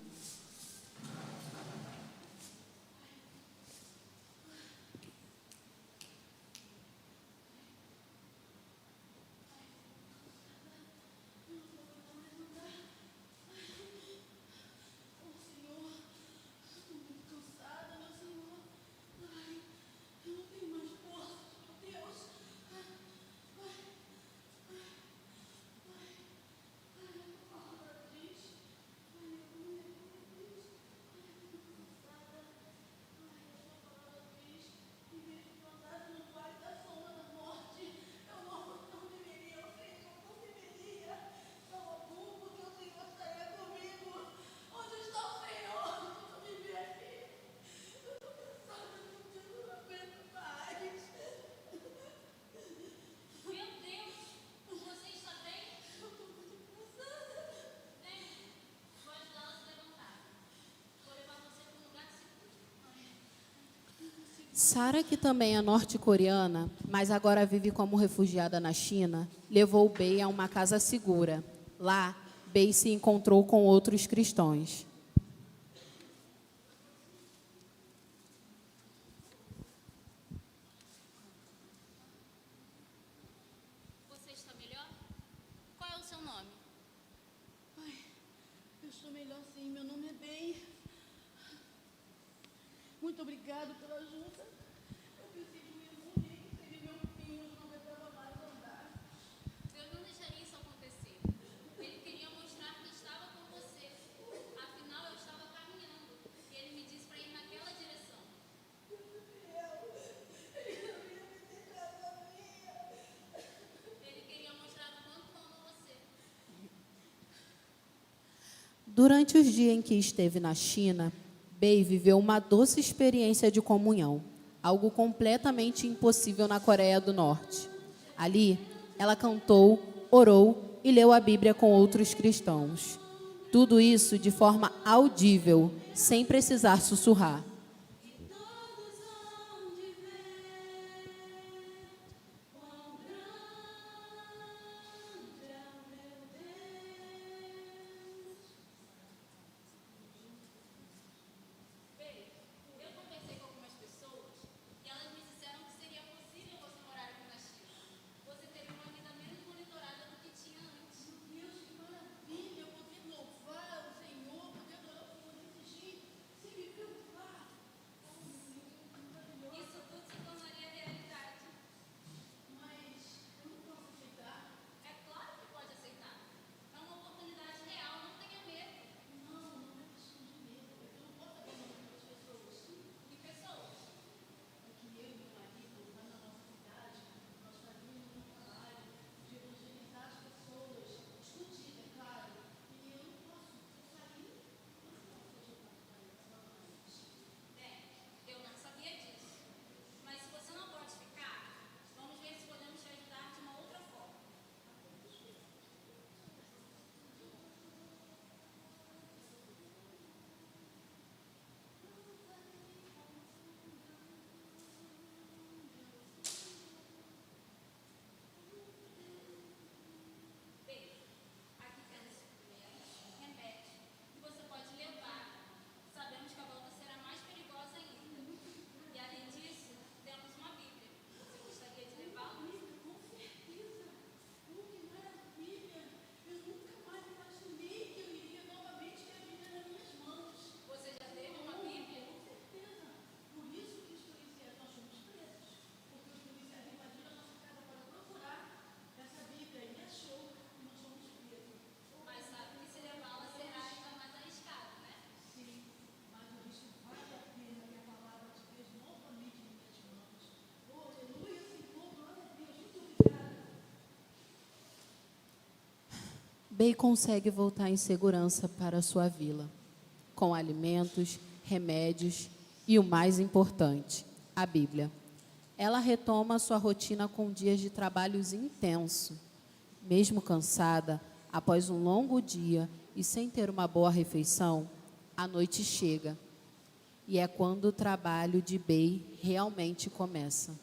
J: Sara, que também é norte-coreana, mas agora vive como refugiada na China, levou Bey a uma casa segura. Lá, Bey se encontrou com outros cristãos.
K: Você está melhor? Qual é o seu nome?
L: Ai, eu estou melhor sim. Meu nome é Bey. Muito obrigado pela ajuda. Eu pensei que meu irmão que seria meu filho, não aguentava mais andar.
K: Eu não deixaria isso acontecer. Ele queria mostrar que estava com você. Afinal, eu estava caminhando e ele me disse para ir naquela direção. Ele queria mostrar o quanto ama você.
J: Durante os dias em que esteve na China, Bei viveu uma doce experiência de comunhão, algo completamente impossível na Coreia do Norte. Ali, ela cantou, orou e leu a Bíblia com outros cristãos. Tudo isso de forma audível, sem precisar sussurrar.
K: Eu conversei com algumas pessoas e elas me disseram que seria possível você morar aqui na China. Você teria uma vida menos monitorada do que tinha antes.
L: Meu Deus, que maravilha! Poder louvar o Senhor, poder adorar o Senhor desse jeito, sem me preocupar.
K: Isso tudo se tornaria realidade.
L: Mas eu não posso aceitar.
K: É claro que pode aceitar. É uma oportunidade real, não tenha medo.
L: Não é questão de medo. Eu não posso abrir mão das pessoas.
K: Que pessoas?
L: Que eu e meu marido, lá na nossa cidade, nós fazíamos um trabalho de evangelizar as pessoas, escondido, é claro. E eu não posso sair, não posso ajudar
K: Bem, eu não sabia disso. Mas se você não pode ficar, vamos ver se podemos te ajudar de uma outra forma. Bem, aqui temos remédio que você pode levar. Sabemos que a volta será mais perigosa ainda. E além disso, temos uma Bíblia. Você gostaria de levá-la?
L: com certeza. Que maravilha! Eu nunca mais imaginei que eu iria novamente ter a Bíblia nas minhas mãos.
K: Você já teve uma Bíblia?
L: Com certeza. Por isso que os policiais, nós fomos presos. Porque os policiais invadiram a nossa casa para procurar essa Bíblia e achou e nós fomos presos.
K: Mas sabe que se levá-la será ainda mais arriscado, né?
L: Sim, mas o risco vale a pena ter a palavra de Deus novamente em minhas mãos. Oh, aleluia, Senhor, glória a Deus, muito obrigada.
J: Bei consegue voltar em segurança para sua vila, com alimentos, remédios e o mais importante, a Bíblia. Ela retoma sua rotina com dias de trabalhos intenso. Mesmo cansada, após um longo dia e sem ter uma boa refeição, a noite chega. E é quando o trabalho de Bei realmente começa.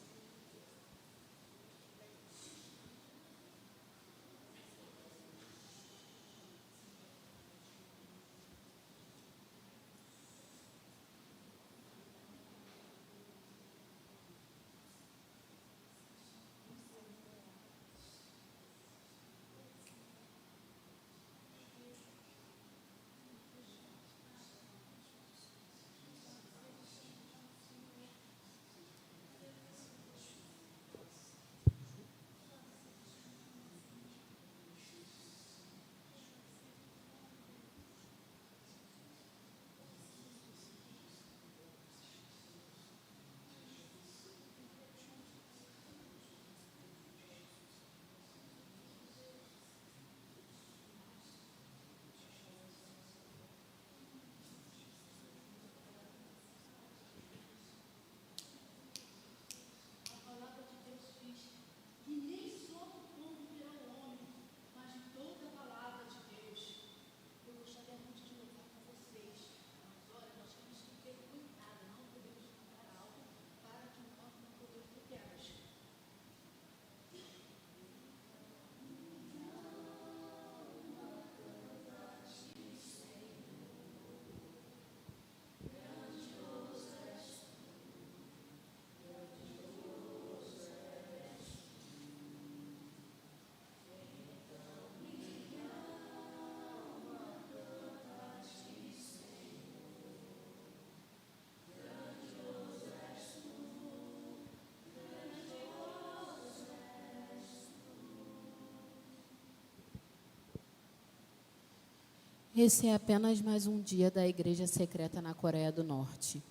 J: Esse é apenas mais um dia da igreja secreta na Coreia do Norte.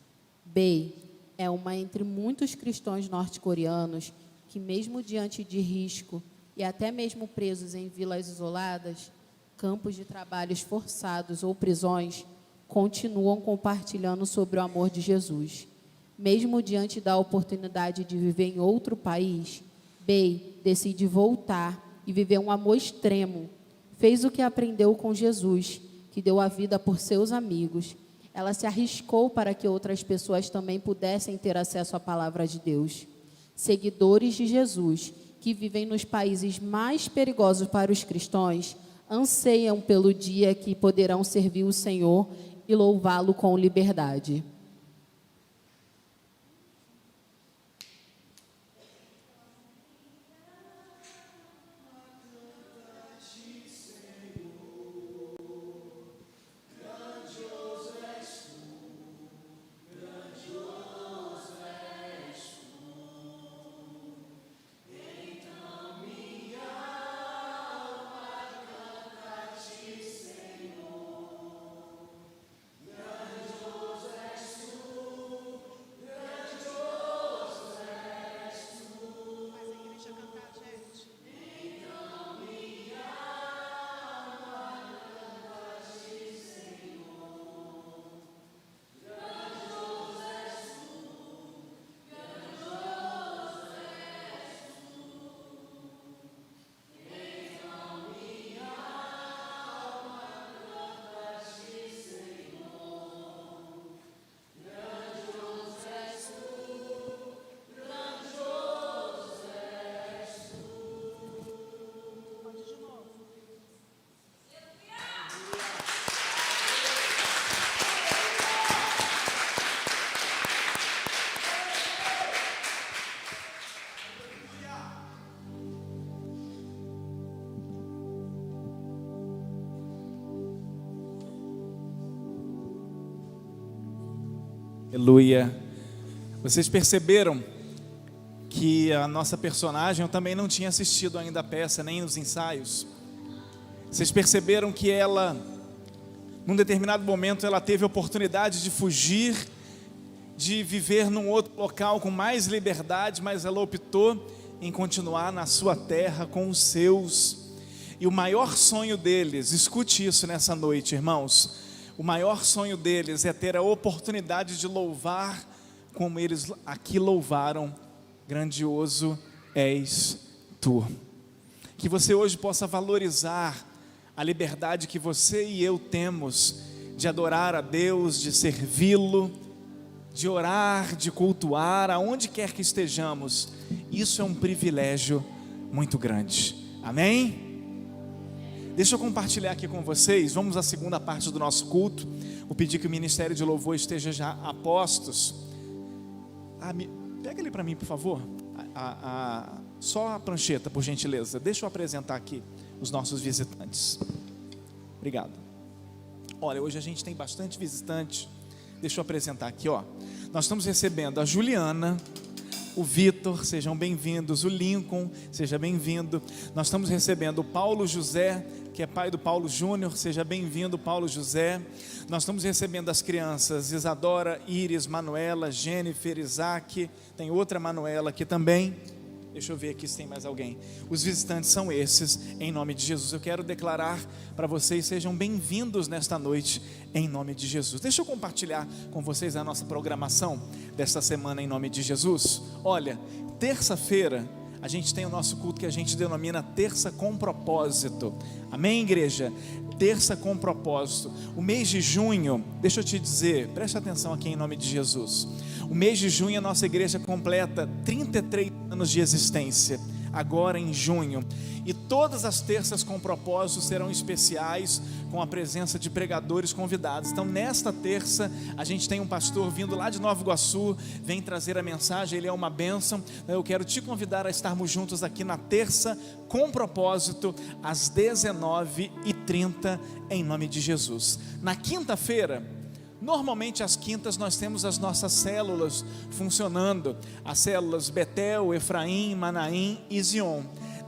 J: Bei é uma entre muitos cristãos norte-coreanos que, mesmo diante de risco e até mesmo presos em vilas isoladas, campos de trabalhos forçados ou prisões, continuam compartilhando sobre o amor de Jesus. Mesmo diante da oportunidade de viver em outro país, Bey decide voltar e viver um amor extremo. Fez o que aprendeu com Jesus, que deu a vida por seus amigos. Ela se arriscou para que outras pessoas também pudessem ter acesso à palavra de Deus. Seguidores de Jesus, que vivem nos países mais perigosos para os cristãos, anseiam pelo dia que poderão servir o Senhor e louvá-lo com liberdade.
C: Aleluia. Vocês perceberam que a nossa personagem, eu também não tinha assistido ainda a peça, nem os ensaios. Vocês perceberam que ela, num determinado momento, ela teve a oportunidade de fugir, de viver num outro local com mais liberdade, mas ela optou em continuar na sua terra com os seus. E o maior sonho deles, escute isso nessa noite, irmãos, o maior sonho deles é ter a oportunidade de louvar como eles aqui louvaram: grandioso és tu. Que você hoje possa valorizar a liberdade que você e eu temos de adorar a Deus, de servi-lo, de orar, de cultuar, aonde quer que estejamos. Isso é um privilégio muito grande. Amém? Deixa eu compartilhar aqui com vocês. Vamos à segunda parte do nosso culto. Vou pedir que o Ministério de Louvor esteja já a postos. Pega ele para mim, por favor. Só a prancheta, por gentileza. Deixa eu apresentar aqui os nossos visitantes. Obrigado. Olha, hoje a gente tem bastante visitante. Deixa eu apresentar aqui, ó. Nós estamos recebendo a Juliana, o Vitor, sejam bem-vindos. O Lincoln, seja bem-vindo. Nós estamos recebendo o Paulo José, que é pai do Paulo Júnior, seja bem-vindo, Paulo José. Nós estamos recebendo as crianças Isadora, Iris, Manuela, Jennifer, Isaac. Tem outra Manuela aqui também. Deixa eu ver aqui se tem mais alguém. Os visitantes são esses, em nome de Jesus. Eu quero declarar para vocês, sejam bem-vindos nesta noite, em nome de Jesus. Deixa eu compartilhar com vocês a nossa programação desta semana, em nome de Jesus. Olha, terça-feira a gente tem o nosso culto que a gente denomina Terça com Propósito. Amém, igreja? Terça com Propósito. O mês de junho, deixa eu te dizer, preste atenção aqui em nome de Jesus. O mês de junho a nossa igreja completa 33 anos de existência, agora em junho. E todas as terças com propósito serão especiais, com a presença de pregadores convidados. Então nesta terça a gente tem um pastor vindo lá de Nova Iguaçu, vem trazer a mensagem, ele é uma bênção. Eu quero te convidar a estarmos juntos aqui na terça com propósito, às 19h30, em nome de Jesus. Na quinta-feira, normalmente às quintas nós temos as nossas células funcionando, as células Betel, Efraim, Manaim e Zion.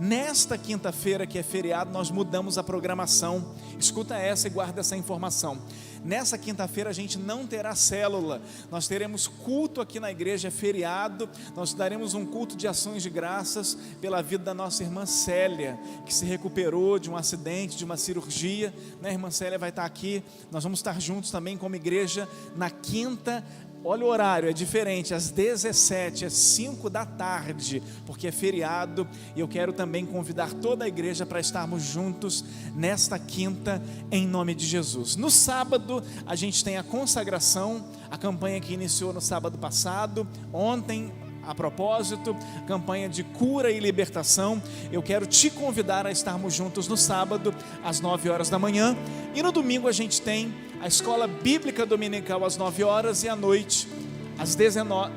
C: Nesta quinta-feira, que é feriado, nós mudamos a programação. Escuta essa e guarda essa informação. Nessa quinta-feira a gente não terá célula, nós teremos culto aqui na igreja, é feriado. Nós daremos um culto de ações de graças pela vida da nossa irmã Célia, que se recuperou de um acidente, de uma cirurgia, né? A irmã Célia vai estar aqui, nós vamos estar juntos também como igreja na quinta. Olha o horário, é diferente, às 17, às 5 da tarde, porque é feriado, e eu quero também convidar toda a igreja para estarmos juntos nesta quinta, em nome de Jesus. No sábado, a gente tem a consagração, a campanha que iniciou no sábado passado, ontem, a propósito, campanha de cura e libertação. Eu quero te convidar a estarmos juntos no sábado, às 9 horas da manhã, e no domingo a gente tem a escola bíblica dominical às 9 horas e à noite, às 19.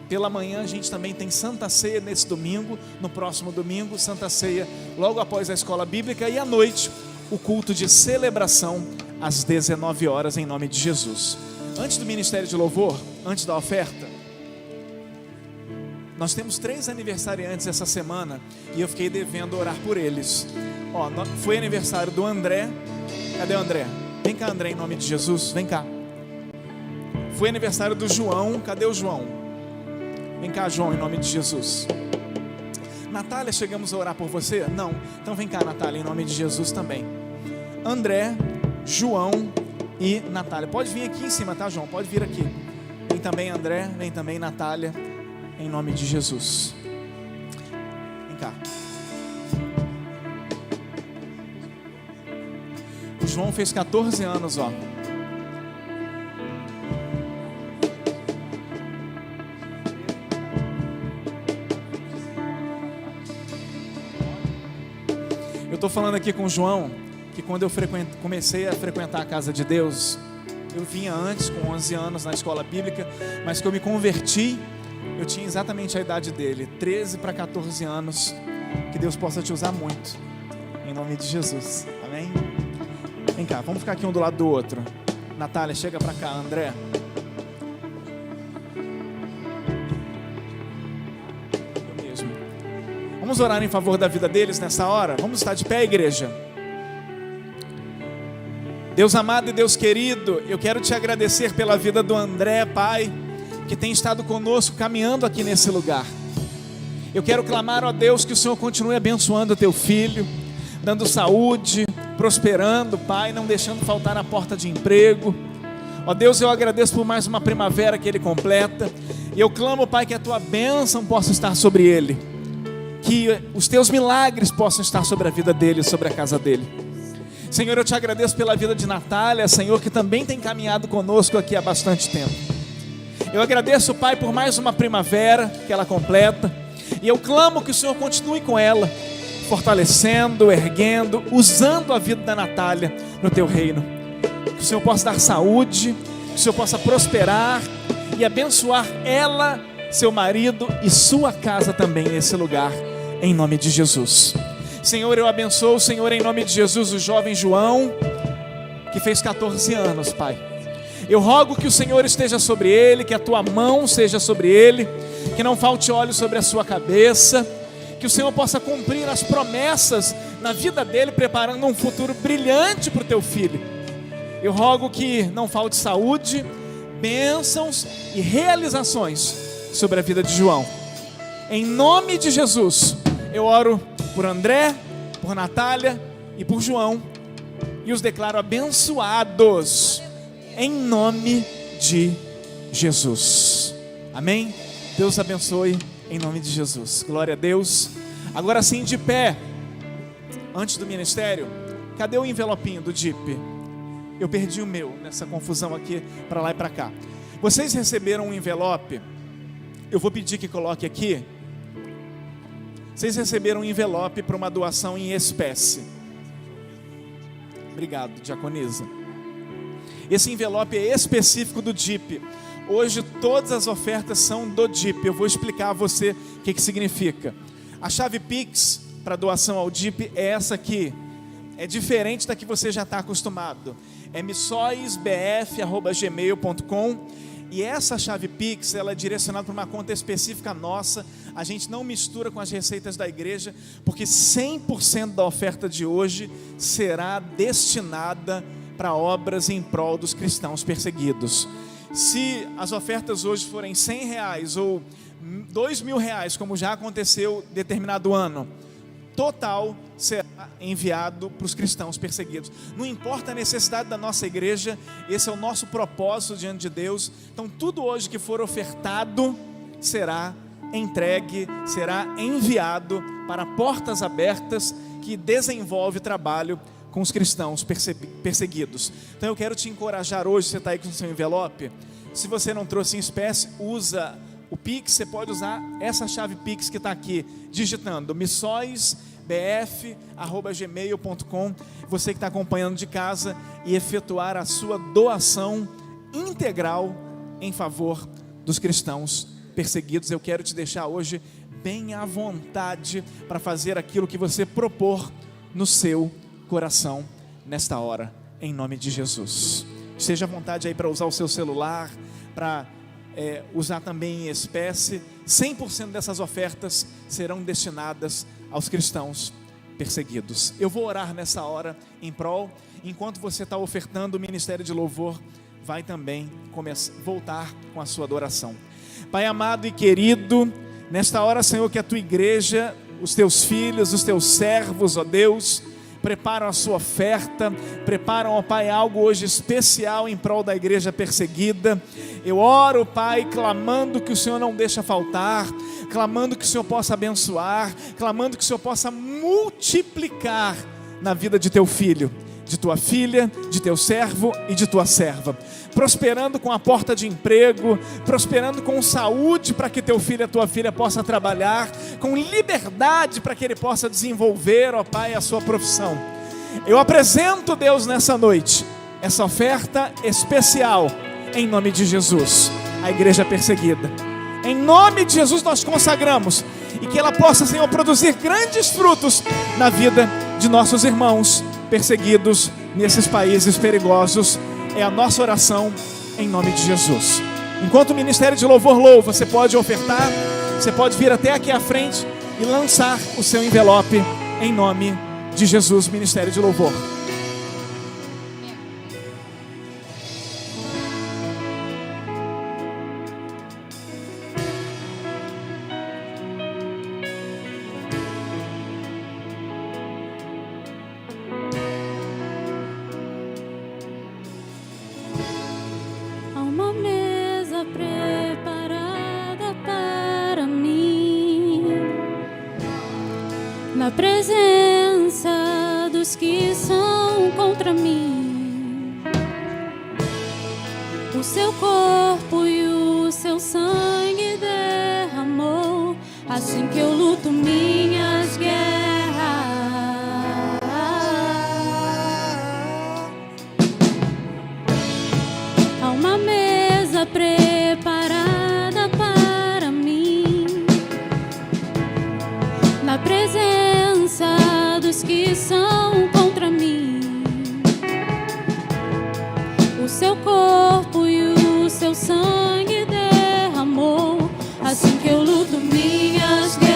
C: Pela manhã a gente também tem Santa Ceia nesse domingo, no próximo domingo, Santa Ceia logo após a escola bíblica, e à noite, o culto de celebração às 19 horas, em nome de Jesus. Antes do ministério de louvor, antes da oferta, nós temos 3 aniversariantes essa semana, e eu fiquei devendo orar por eles. Foi aniversário do André. Cadê o André? Vem cá, André, em nome de Jesus, vem cá. Foi aniversário do João. Cadê o João? Vem cá, João, em nome de Jesus. Natália, chegamos a orar por você? Não. Então vem cá, Natália, em nome de Jesus também. André, João e Natália. Pode vir aqui em cima, tá, João? Pode vir aqui. Vem também, André, vem também, Natália, em nome de Jesus. Vem cá. O João fez 14 anos, ó. Eu estou falando aqui com o João, que quando eu comecei a frequentar a casa de Deus, eu vinha antes, com 11 anos, na escola bíblica, mas que eu me converti, eu tinha exatamente a idade dele, 13 para 14 anos. Que Deus possa te usar muito, em nome de Jesus, amém? Vem cá, vamos ficar aqui um do lado do outro. Natália, chega pra cá. André. Eu mesmo. Vamos orar em favor da vida deles nessa hora? Vamos estar de pé, igreja. Deus amado e Deus querido, eu quero te agradecer pela vida do André, Pai, que tem estado conosco, caminhando aqui nesse lugar. Eu quero clamar, ó Deus, que o Senhor continue abençoando o teu filho, dando saúde, prosperando, Pai, não deixando faltar na porta de emprego. Ó Deus, eu agradeço por mais uma primavera que Ele completa, e eu clamo, Pai, que a Tua bênção possa estar sobre ele, que os Teus milagres possam estar sobre a vida dele, sobre a casa dele. Senhor, eu te agradeço pela vida de Natália, Senhor, que também tem caminhado conosco aqui há bastante tempo. Eu agradeço, Pai, por mais uma primavera que ela completa, e eu clamo que o Senhor continue com ela, fortalecendo, erguendo, usando a vida da Natália no teu reino. Que o Senhor possa dar saúde, que o Senhor possa prosperar e abençoar ela, seu marido e sua casa também nesse lugar, em nome de Jesus. Senhor, eu abençoo, Senhor, em nome de Jesus, o jovem João, que fez 14 anos, Pai. Eu rogo que o Senhor esteja sobre ele, que a tua mão seja sobre ele, que não falte óleo sobre a sua cabeça, que o Senhor possa cumprir as promessas na vida dele, preparando um futuro brilhante para o teu filho. Eu rogo que não falte saúde, bênçãos e realizações sobre a vida de João. Em nome de Jesus, eu oro por André, por Natália e por João, e os declaro abençoados, em nome de Jesus. Amém? Deus abençoe. Em nome de Jesus, glória a Deus. Agora sim, de pé, antes do ministério, cadê o envelopinho do DIP? Eu perdi o meu, nessa confusão aqui, para lá e para cá. Vocês receberam um envelope? Eu vou pedir que coloque aqui. Vocês receberam um envelope para uma doação em espécie. Obrigado, diaconisa. Esse envelope é específico do DIP. Hoje todas as ofertas são do DIP. Eu vou explicar a você o que significa. A chave Pix para doação ao DIP é essa aqui. É diferente da que você já está acostumado. É missoisbf@gmail.com. E essa chave Pix, ela é direcionada para uma conta específica nossa. A gente não mistura com as receitas da igreja, porque 100% da oferta de hoje será destinada para obras em prol dos cristãos perseguidos. Se as ofertas hoje forem R$100 ou R$2.000, como já aconteceu em determinado ano, total será enviado para os cristãos perseguidos. Não importa a necessidade da nossa igreja, esse é o nosso propósito diante de Deus. Então tudo hoje que for ofertado será entregue, será enviado para portas abertas que desenvolve trabalho com os cristãos perseguidos. Então eu quero te encorajar hoje, você está aí com o seu envelope, se você não trouxe em espécie, usa o Pix, você pode usar essa chave Pix que está aqui, digitando missõesbf@gmail.com, você que está acompanhando de casa, e efetuar a sua doação integral em favor dos cristãos perseguidos. Eu quero te deixar hoje bem à vontade para fazer aquilo que você propor no seu coração nesta hora, em nome de Jesus. Seja à vontade aí para usar o seu celular, para usar também em espécie. 100% dessas ofertas serão destinadas aos cristãos perseguidos. Eu vou orar nessa hora em prol. Enquanto você está ofertando, o Ministério de Louvor vai também voltar com a sua adoração. Pai amado e querido, nesta hora, Senhor, que a tua igreja, os teus filhos, os teus servos, ó Deus, preparam a sua oferta, preparam, ó Pai, algo hoje especial em prol da igreja perseguida. Eu oro, Pai, clamando que o Senhor não deixa faltar, clamando que o Senhor possa abençoar, clamando que o Senhor possa multiplicar na vida de teu filho, de tua filha, de teu servo e de tua serva, prosperando com a porta de emprego, prosperando com saúde para que teu filho e a tua filha possa trabalhar, com liberdade para que ele possa desenvolver, ó Pai, a sua profissão. Eu apresento, Deus, nessa noite, essa oferta especial, em nome de Jesus, a igreja perseguida. Em nome de Jesus nós consagramos, e que ela possa, Senhor, produzir grandes frutos na vida de nossos irmãos perseguidos nesses países perigosos. É a nossa oração em nome de Jesus. Enquanto o Ministério de Louvor louva, você pode ofertar, você pode vir até aqui à frente e lançar o seu envelope em nome de Jesus. Ministério de Louvor.
M: Na presença dos que são contra mim, o seu corpo e o seu sangue derramou, assim que eu luto minhas guerras. Há uma mesa preparada para mim, na presença dos que são contra mim, o seu corpo e o seu sangue derramou, assim que eu luto minhas guerras.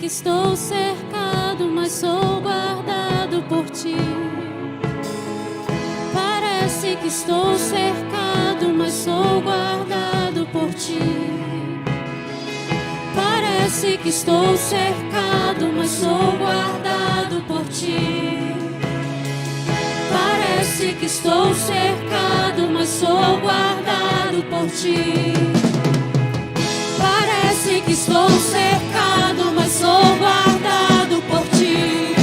M: estou cercado, mas sou guardado por ti. Parece que estou cercado, mas sou guardado por ti. Parece que estou cercado, mas sou guardado por ti. Parece que estou cercado, mas sou guardado por ti. Parece que estou cercado, mas sou guardado por ti.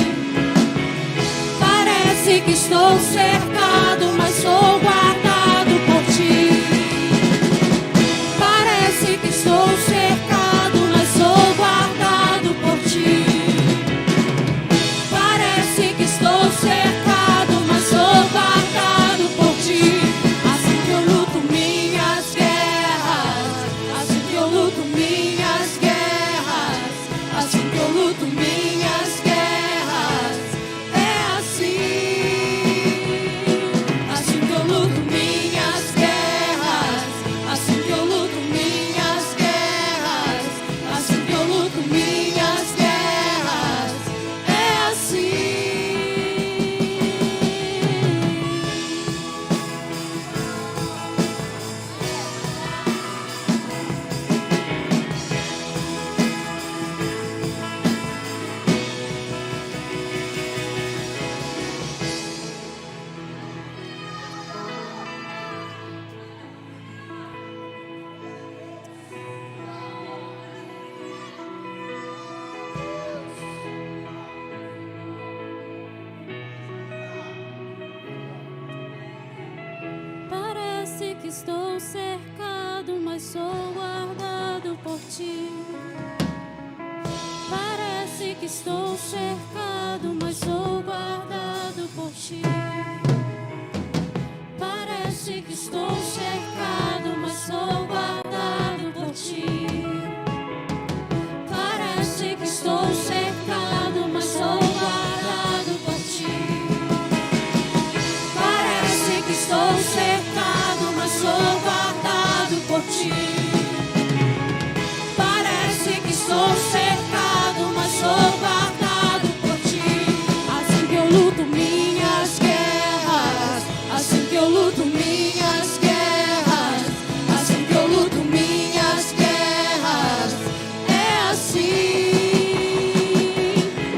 M: Parece que estou cercado, mas sou guardado por ti. Parece que estou cercado, mas sou guardado por ti. Parece que estou cercado, mas sou guardado por ti. Assim que eu luto minhas guerras, assim que eu luto minhas guerras, assim que eu luto minhas guerras, é assim. Assim que eu luto minhas guerras, assim que eu luto minhas guerras, assim que eu luto minhas guerras, é assim. Parece que estou cercado, mas sou guardado por ti. Parece que estou cercado, mas sou guardado por ti. Parece que estou cercado, mas sou guardado por ti. Parece que estou cercado, mas sou guardado por ti. Parece que estou cercado, mas sou guardado por ti. Parece que estou cercado, mas sou guardado por ti. Assim que eu luto minhas guerras, assim que eu luto minhas guerras, assim que eu luto minhas guerras, é assim.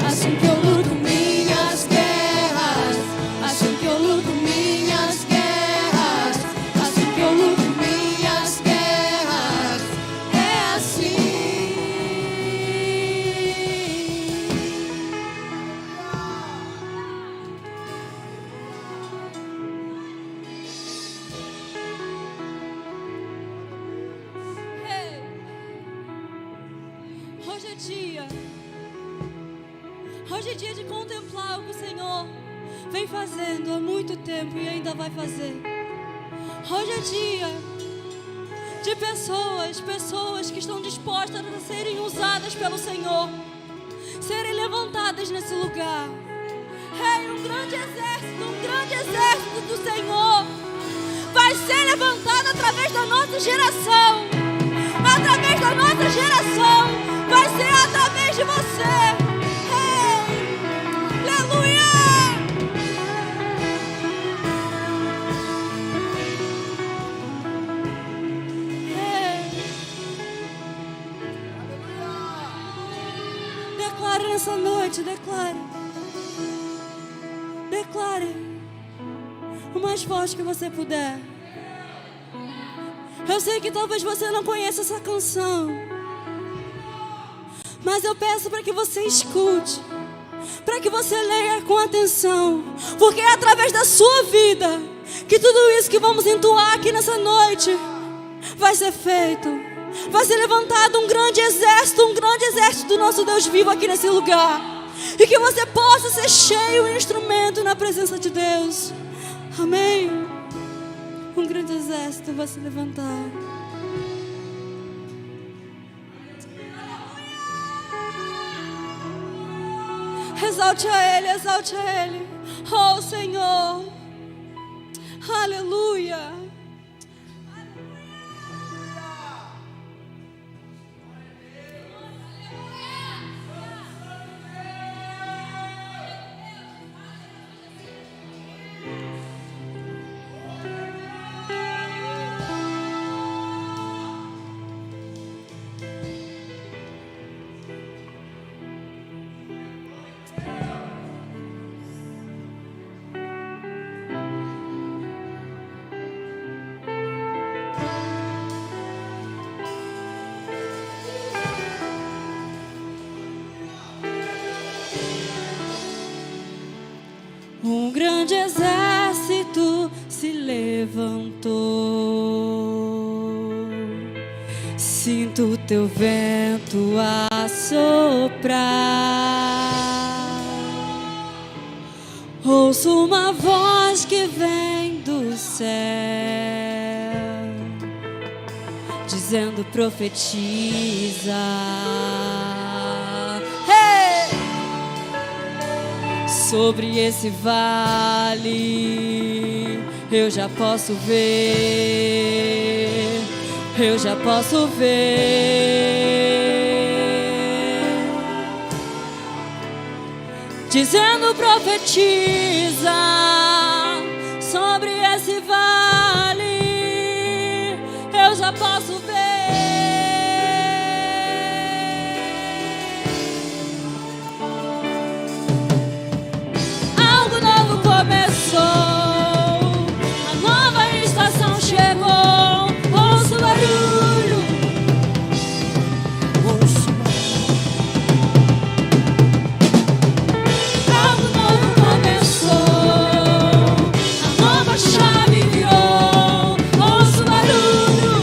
M: Assim que eu luto minhas guerras, assim que eu luto minhas guerras, assim que eu luto minhas guerras, é assim. Ei, hoje é dia. Hoje é dia de contemplar o que o Senhor vem fazendo há muito tempo e ainda vai fazer. Hoje é dia de pessoas que estão dispostas a serem usadas pelo Senhor, serem levantadas nesse lugar. Ei, um grande exército do Senhor vai ser levantado através da nossa geração. Através da nossa geração, vai ser através de você. Aleluia! Declare nessa noite, declare. Declare o mais forte que você puder. Eu sei que talvez você não conheça essa canção, mas eu peço para que você escute, para que você leia com atenção, porque é através da sua vida que tudo isso que vamos entoar aqui nessa noite vai ser feito. Vai ser levantado um grande exército do nosso Deus vivo aqui nesse lugar, e que você possa ser cheio e instrumento na presença de Deus. Amém. Um grande exército vai se levantar. Exalte a Ele, exalte a Ele. Oh Senhor, aleluia. Sinto o teu vento a soprar. Ouço uma voz que vem do céu, dizendo: profetiza. Hey! Sobre esse vale eu já posso ver, eu já posso ver. Dizendo: profetiza sobre esse vale, eu já posso ver. Algo novo começou, a nova estação chegou. Ouço o barulho, ouço o barulho. Algo novo começou, a nova chave virou. Ouço o barulho,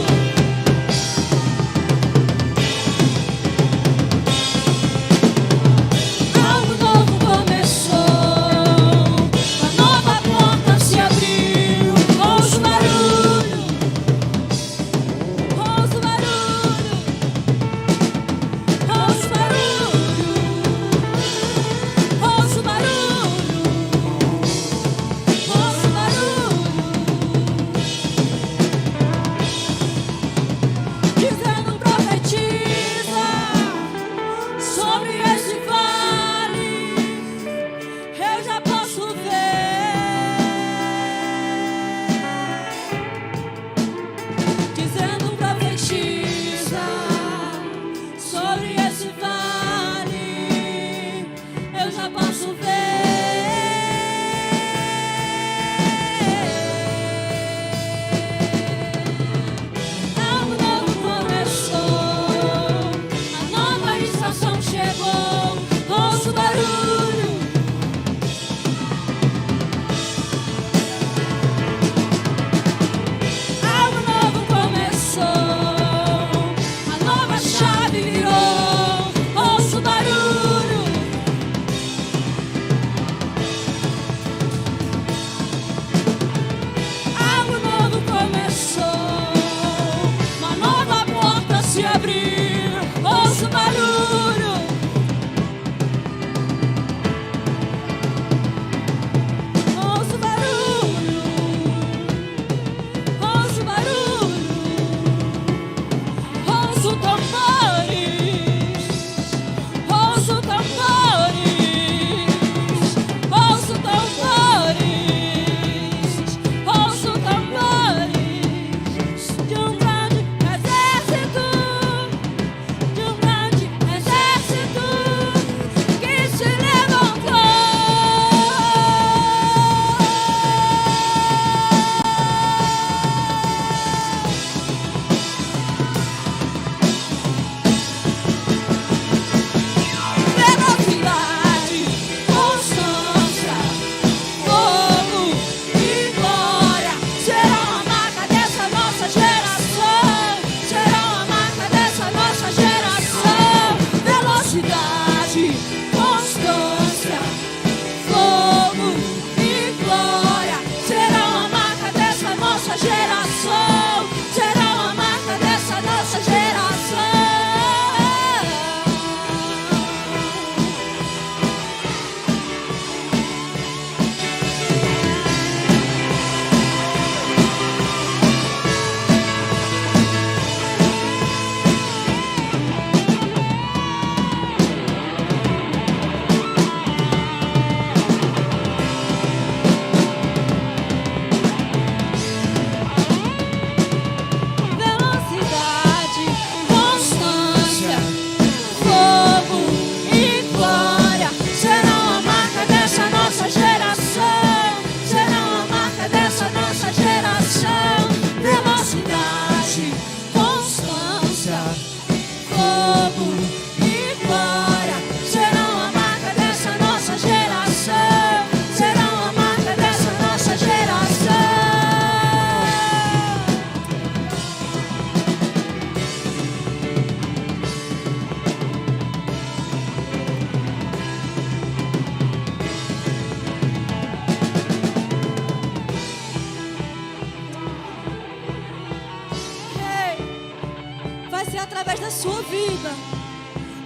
M: ser através da sua vida.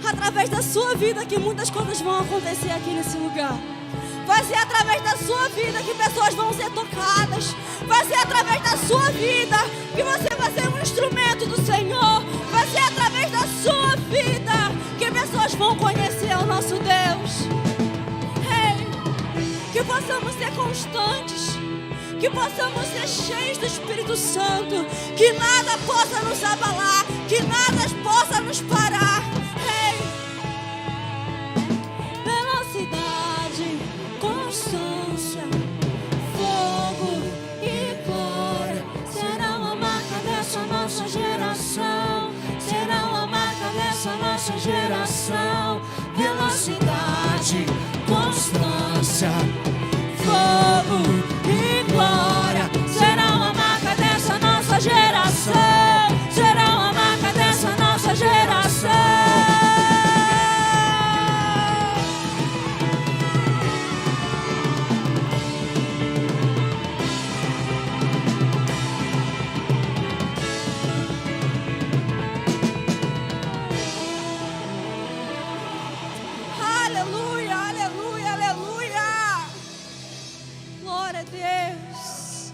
M: Através da sua vida que muitas coisas vão acontecer aqui nesse lugar. Vai ser através da sua vida que pessoas vão ser tocadas. Vai ser através da sua vida que você vai ser um instrumento do Senhor. Vai ser através da sua vida que pessoas vão conhecer o nosso Deus. Que possamos ser constantes, que possamos ser cheios do Espírito Santo, que nada possa nos abalar, que nada possa nos parar. Velocidade, constância, fogo e glória serão a marca dessa nossa geração. Serão a marca dessa nossa geração. Velocidade, constância, fogo e glória serão a marca dessa nossa geração. Serão a marca dessa nossa geração.
I: Aleluia, aleluia, aleluia. Glória a Deus.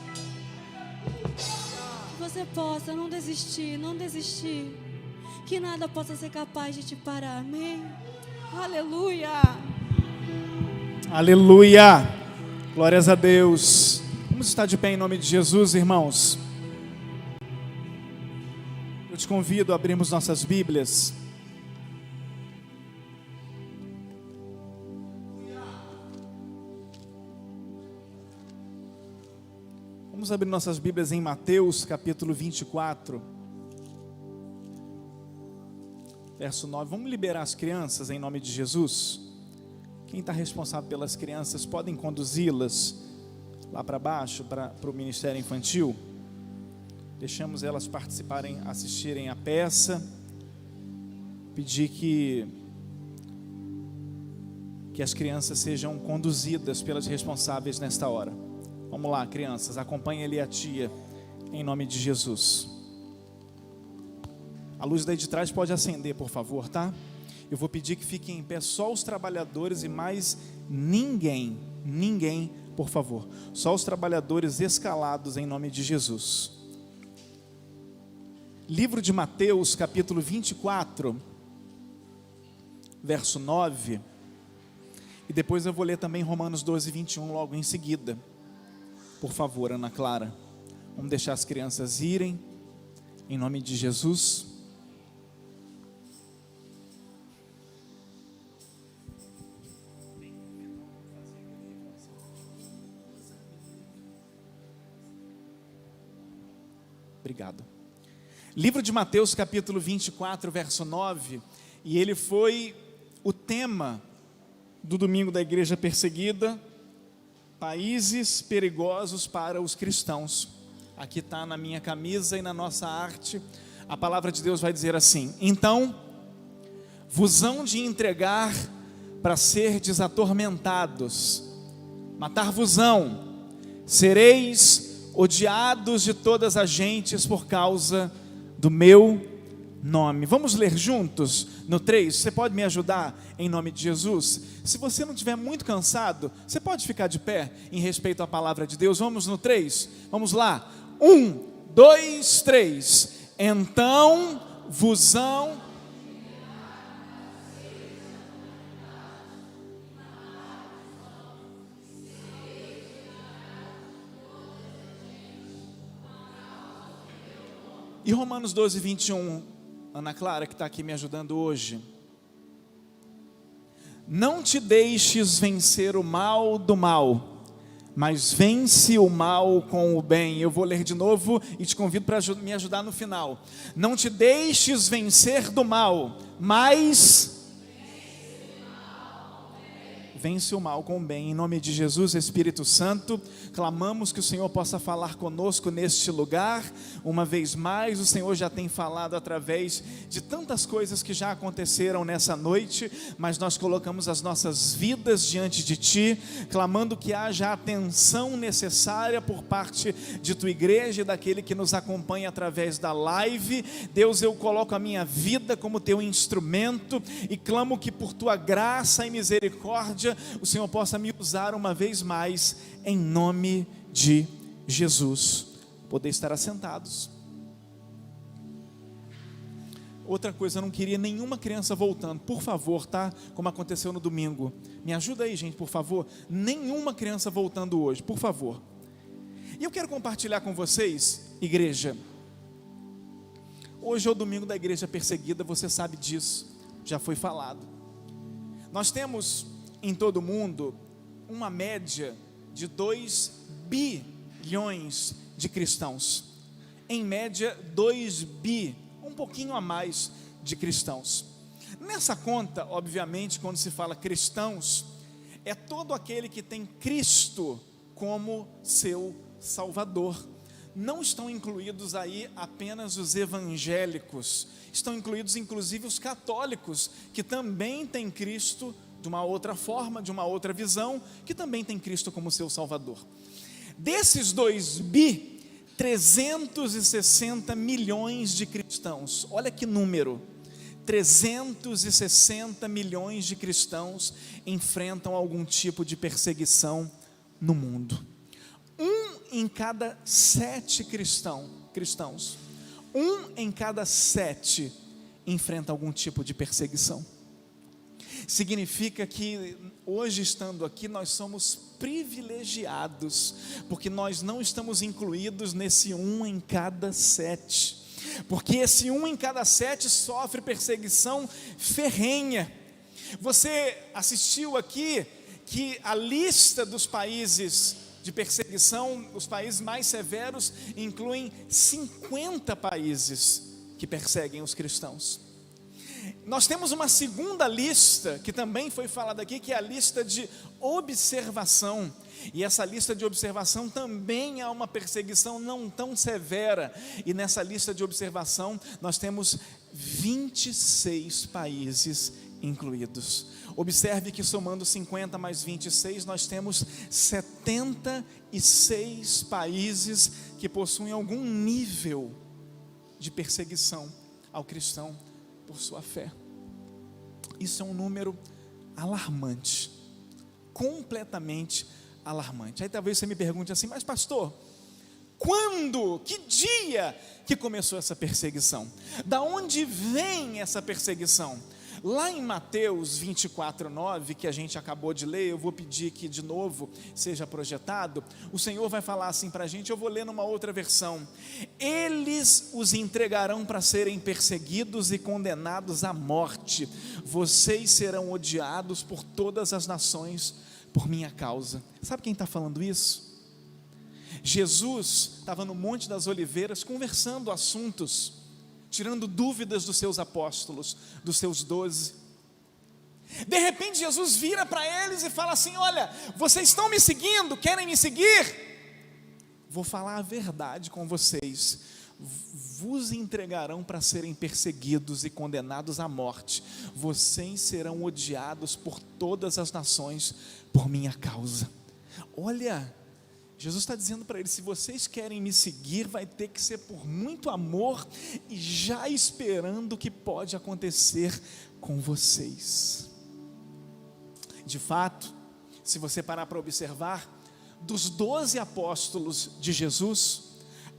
M: Que você possa não desistir, não desistir. Que nada possa ser capaz de te parar. Amém. Aleluia.
C: Aleluia. Glórias a Deus. Vamos estar de pé em nome de Jesus, irmãos. Eu te convido a abrirmos nossas Bíblias. Vamos abrir nossas Bíblias em Mateus capítulo 24, verso 9. Vamos liberar as crianças em nome de Jesus. Quem está responsável pelas crianças podem conduzi-las lá para baixo, para o Ministério Infantil. Deixamos elas participarem, assistirem a peça. Pedir que as crianças sejam conduzidas pelas responsáveis nesta hora. Vamos lá, crianças, acompanhem ele e a tia, em nome de Jesus. A luz daí de trás pode acender, por favor, tá? Eu vou pedir que fiquem em pé só os trabalhadores e mais ninguém, por favor. Só os trabalhadores escalados em nome de Jesus. Livro de Mateus, capítulo 24, verso 9. E depois eu vou ler também Romanos 12, 21 logo em seguida. Por favor, Ana Clara, vamos deixar as crianças irem, em nome de Jesus. Obrigado. Livro de Mateus, capítulo 24, verso 9, e ele foi o tema do domingo da igreja perseguida, países perigosos para os cristãos. Aqui está na minha camisa e na nossa arte. A palavra de Deus vai dizer assim: então vos hão de entregar para serdes atormentados, matar-vos-ão, sereis odiados de todas as gentes por causa do meu nome. Vamos ler juntos no 3? Você pode me ajudar em nome de Jesus? Se você não estiver muito cansado, você pode ficar de pé em respeito à palavra de Deus. Vamos no 3? Vamos lá. 1, 2, 3. Então vos hão... E Romanos 12, 21, Ana Clara, que está aqui me ajudando hoje. Não te deixes vencer o mal do mal, mas vence o mal com o bem. Eu vou ler de novo e te convido para me ajudar no final. Não te deixes vencer do mal, mas vence o mal com o bem. Em nome de Jesus, Espírito Santo, clamamos que o Senhor possa falar conosco neste lugar. Uma vez mais, o Senhor já tem falado através de tantas coisas que já aconteceram nessa noite, mas nós colocamos as nossas vidas diante de Ti, clamando que haja a atenção necessária por parte de Tua igreja e daquele que nos acompanha através da live. Deus, eu coloco a minha vida como Teu instrumento e clamo que por Tua graça e misericórdia o Senhor possa me usar uma vez mais, em nome de Jesus. Poder estar assentados. Outra coisa, eu não queria nenhuma criança voltando, por favor, tá? Como aconteceu no domingo. Me ajuda aí, gente, por favor. Nenhuma criança voltando hoje, por favor. E eu quero compartilhar com vocês, igreja. Hoje é o domingo da igreja perseguida, você sabe disso, já foi falado. Nós temos em todo o mundo uma média de 2 bilhões de cristãos. Em média, 2 bi, um pouquinho a mais de cristãos. Nessa conta, obviamente, quando se fala cristãos, é todo aquele que tem Cristo como seu Salvador. Não estão incluídos aí apenas os evangélicos, estão incluídos inclusive os católicos, que também têm Cristo de uma outra forma, de uma outra visão, que também tem Cristo como seu Salvador. Desses 2 bi, 360 milhões de cristãos, olha que número, 360 milhões de cristãos enfrentam algum tipo de perseguição no mundo. 1 em cada 7 cristãos, 1 em cada 7 enfrenta algum tipo de perseguição. Significa que hoje, estando aqui, nós somos privilegiados, porque nós não estamos incluídos nesse 1 em cada 7, porque esse 1 em cada 7 sofre perseguição ferrenha. Você assistiu aqui que a lista dos países de perseguição, os países mais severos, incluem 50 países que perseguem os cristãos. Nós temos uma segunda lista, que também foi falada aqui, que é a lista de observação. E essa lista de observação também há uma perseguição não tão severa. E nessa lista de observação nós temos 26 países incluídos. Observe que somando 50 mais 26, nós temos 76 países que possuem algum nível de perseguição ao cristão por sua fé. Isso é um número alarmante, completamente alarmante. Aí talvez você me pergunte assim, mas pastor, quando, que dia que começou essa perseguição? Da onde vem essa perseguição? Lá em Mateus 24:9, que a gente acabou de ler, eu vou pedir que de novo seja projetado. O Senhor vai falar assim para a gente, eu vou ler numa outra versão: eles os entregarão para serem perseguidos e condenados à morte, vocês serão odiados por todas as nações por minha causa. Sabe quem está falando isso? Jesus estava no Monte das Oliveiras conversando assuntos, tirando dúvidas dos seus apóstolos, dos seus 12. De repente Jesus vira para eles e fala assim: olha, vocês estão me seguindo, querem me seguir? Vou falar a verdade com vocês, vos entregarão para serem perseguidos e condenados à morte, vocês serão odiados por todas as nações por minha causa. Olha, Jesus está dizendo para eles, se vocês querem me seguir, vai ter que ser por muito amor e já esperando o que pode acontecer com vocês. De fato, se você parar para observar, dos 12 apóstolos de Jesus,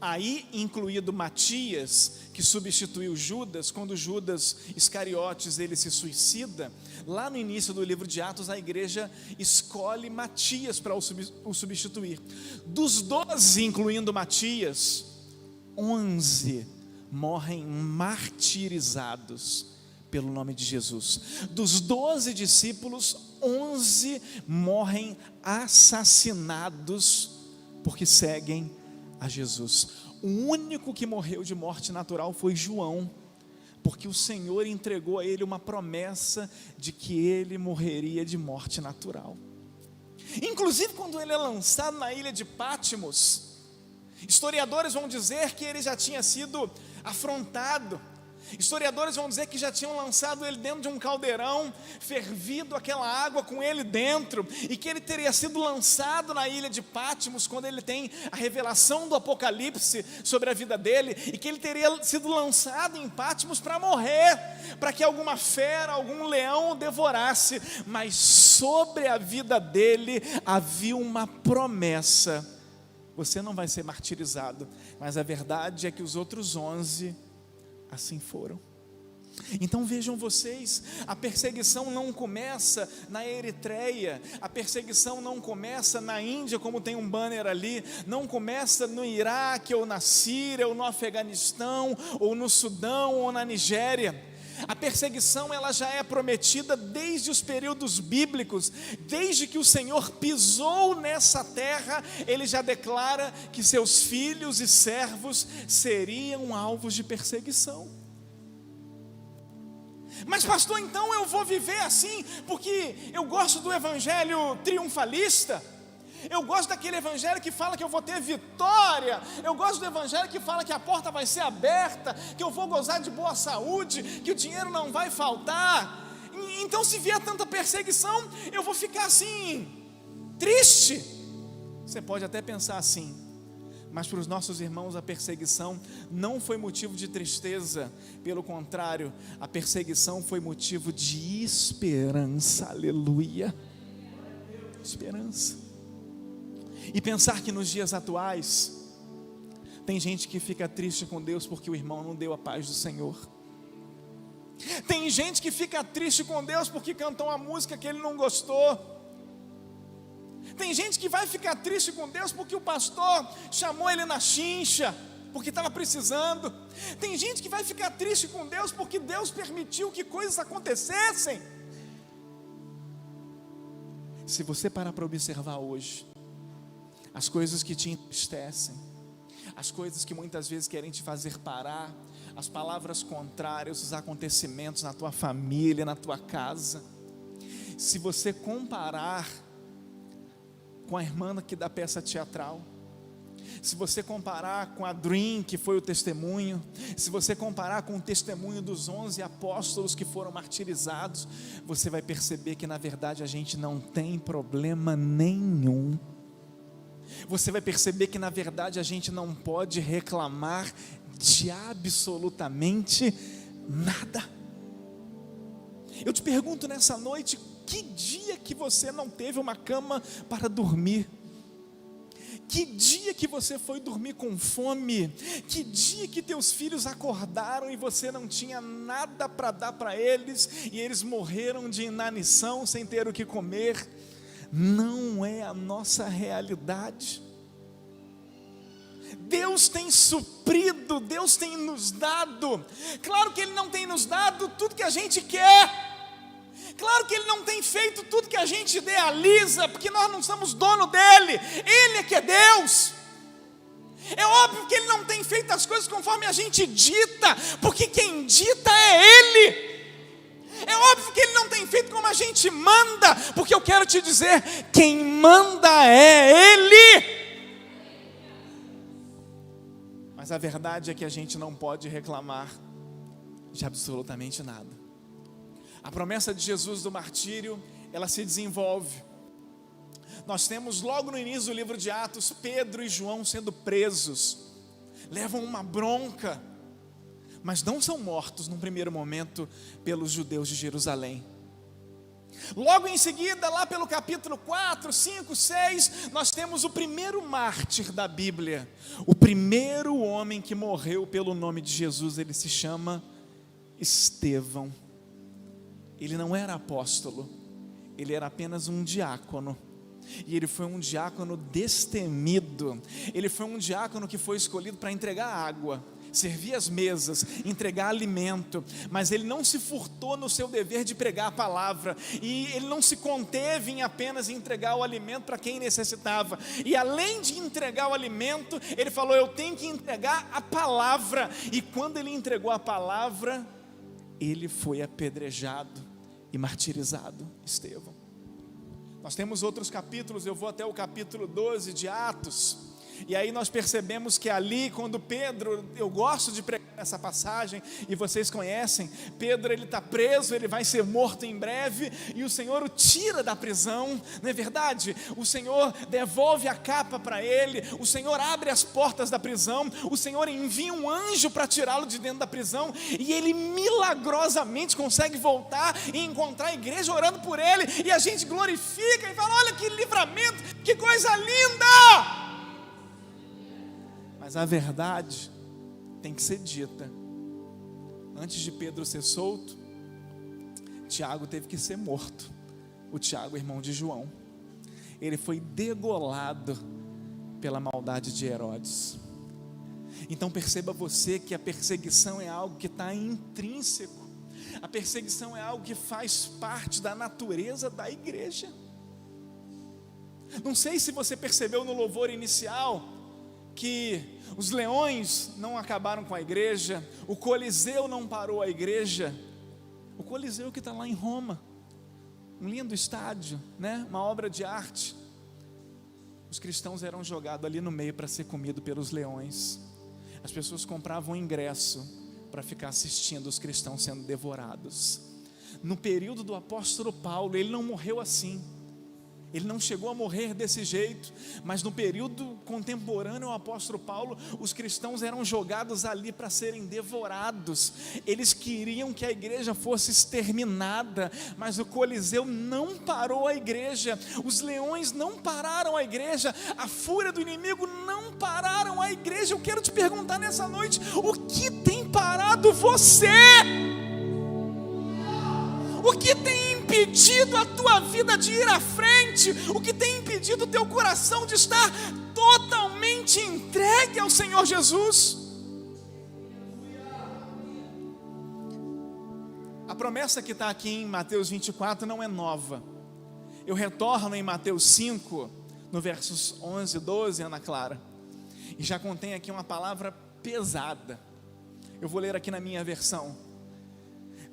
C: aí incluído Matias, que substituiu Judas, quando Judas Iscariotes ele se suicida, lá no início do livro de Atos, a igreja escolhe Matias para o substituir. Dos 12, incluindo Matias, 11 morrem martirizados pelo nome de Jesus. Dos 12 discípulos, 11 morrem assassinados porque seguem a Jesus. O único que morreu de morte natural foi João. porque o Senhor entregou a ele uma promessa de que ele morreria de morte natural. Inclusive, quando ele é lançado na ilha de Patmos, historiadores vão dizer que ele já tinha sido afrontado. Historiadores vão dizer que já tinham lançado ele dentro de um caldeirão, fervido aquela água com ele dentro, e que ele teria sido lançado na ilha de Patmos, quando ele tem a revelação do Apocalipse sobre a vida dele, e que ele teria sido lançado em Patmos para morrer, para que alguma fera, algum leão o devorasse. Mas sobre a vida dele havia uma promessa: você não vai ser martirizado. Mas a verdade é que os outros 11 assim foram. Então vejam vocês, a perseguição não começa na Eritreia, a perseguição não começa na Índia, como tem um banner ali, não começa no Iraque, ou na Síria, ou no Afeganistão, ou no Sudão, ou na Nigéria. A perseguição, ela já é prometida desde os períodos bíblicos. Desde que o Senhor pisou nessa terra, Ele já declara que seus filhos e servos seriam alvos de perseguição. Mas pastor, então eu vou viver assim porque eu gosto do evangelho triunfalista? Eu gosto daquele evangelho que fala que eu vou ter vitória. Eu gosto do evangelho que fala que a porta vai ser aberta, que eu vou gozar de boa saúde, que o dinheiro não vai faltar. Então, se vier tanta perseguição, eu vou ficar assim, triste. Você pode até pensar assim, mas para os nossos irmãos a perseguição não foi motivo de tristeza. Pelo contrário, a perseguição foi motivo de esperança. Aleluia. Esperança. E pensar que nos dias atuais tem gente que fica triste com Deus porque o irmão não deu a paz do Senhor. Tem gente que fica triste com Deus porque cantou uma música que ele não gostou. Tem gente que vai ficar triste com Deus porque o pastor chamou ele na chincha, porque estava precisando. Tem gente que vai ficar triste com Deus porque Deus permitiu que coisas acontecessem. Se você parar para observar hoje, as coisas que te entristecem, as coisas que muitas vezes querem te fazer parar, as palavras contrárias, os acontecimentos na tua família, na tua casa, se você comparar com a irmã que dá peça teatral, se você comparar com a Dream, que foi o testemunho, se você comparar com o testemunho dos 11 apóstolos que foram martirizados, você vai perceber que na verdade a gente não tem problema nenhum. Você vai perceber que na verdade a gente não pode reclamar de absolutamente nada. Eu te pergunto nessa noite, que dia que você não teve uma cama para dormir? Que dia que você foi dormir com fome? Que dia que teus filhos acordaram e você não tinha nada para dar para eles e eles morreram de inanição sem ter o que comer? Não é a nossa realidade. Deus tem suprido, Deus tem nos dado. Claro que Ele não tem nos dado tudo que a gente quer. Claro que Ele não tem feito tudo que a gente idealiza, porque nós não somos dono dEle. Ele é que é Deus. É óbvio que Ele não tem feito as coisas conforme a gente dita, porque quem dita é Ele. É óbvio que Ele não tem feito como a gente manda, porque eu quero te dizer, quem manda é Ele. Mas a verdade é que a gente não pode reclamar de absolutamente nada. A promessa de Jesus do martírio, ela se desenvolve. Nós temos logo no início do livro de Atos, Pedro e João sendo presos. Levam uma bronca, mas não são mortos num primeiro momento pelos judeus de Jerusalém. Logo em seguida, lá pelo capítulo 4, 5, 6, nós temos o primeiro mártir da Bíblia. O primeiro homem que morreu pelo nome de Jesus, ele se chama Estevão. Ele não era apóstolo, ele era apenas um diácono. E ele foi um diácono destemido. Ele foi um diácono que foi escolhido para entregar água, servir as mesas, entregar alimento, mas ele não se furtou no seu dever de pregar a palavra, e ele não se conteve em apenas entregar o alimento para quem necessitava, e além de entregar o alimento, ele falou, eu tenho que entregar a palavra, e quando ele entregou a palavra, ele foi apedrejado e martirizado, Estevão. Nós temos outros capítulos, eu vou até o capítulo 12 de Atos, e aí nós percebemos que ali, quando Pedro, eu gosto de pregar essa passagem, e vocês conhecem, Pedro ele está preso, ele vai ser morto em breve, e o Senhor o tira da prisão, não é verdade? O Senhor devolve a capa para ele, o Senhor abre as portas da prisão, o Senhor envia um anjo para tirá-lo de dentro da prisão, e ele milagrosamente consegue voltar e encontrar a igreja orando por ele, e a gente glorifica e fala, olha que livramento, que coisa linda! Mas a verdade tem que ser dita. Antes de Pedro ser solto, Tiago teve que ser morto. O Tiago, irmão de João, ele foi degolado pela maldade de Herodes. Então perceba você que a perseguição é algo que está intrínseco. A perseguição é algo que faz parte da natureza da igreja. Não sei se você percebeu no louvor inicial que os leões não acabaram com a igreja, o Coliseu não parou a igreja. O Coliseu que está lá em Roma, um lindo estádio, né? Uma obra de arte. Os cristãos eram jogados ali no meio para ser comido pelos leões. As pessoas compravam ingresso para ficar assistindo os cristãos sendo devorados. No período do apóstolo Paulo, ele não morreu assim. Ele não chegou a morrer desse jeito, mas no período contemporâneo ao apóstolo Paulo, os cristãos eram jogados ali para serem devorados. Eles queriam que a igreja fosse exterminada, mas o Coliseu não parou a igreja, os leões não pararam a igreja, a fúria do inimigo não pararam a igreja. Eu quero te perguntar nessa noite, o que tem parado você? O que tem impedido a tua vida de ir à frente? O que tem impedido o teu coração de estar totalmente entregue ao Senhor Jesus? A promessa que está aqui em Mateus 24 não é nova. Eu retorno em Mateus 5, no versos 11 e 12, Ana Clara, e já contém aqui uma palavra pesada. Eu vou ler aqui na minha versão.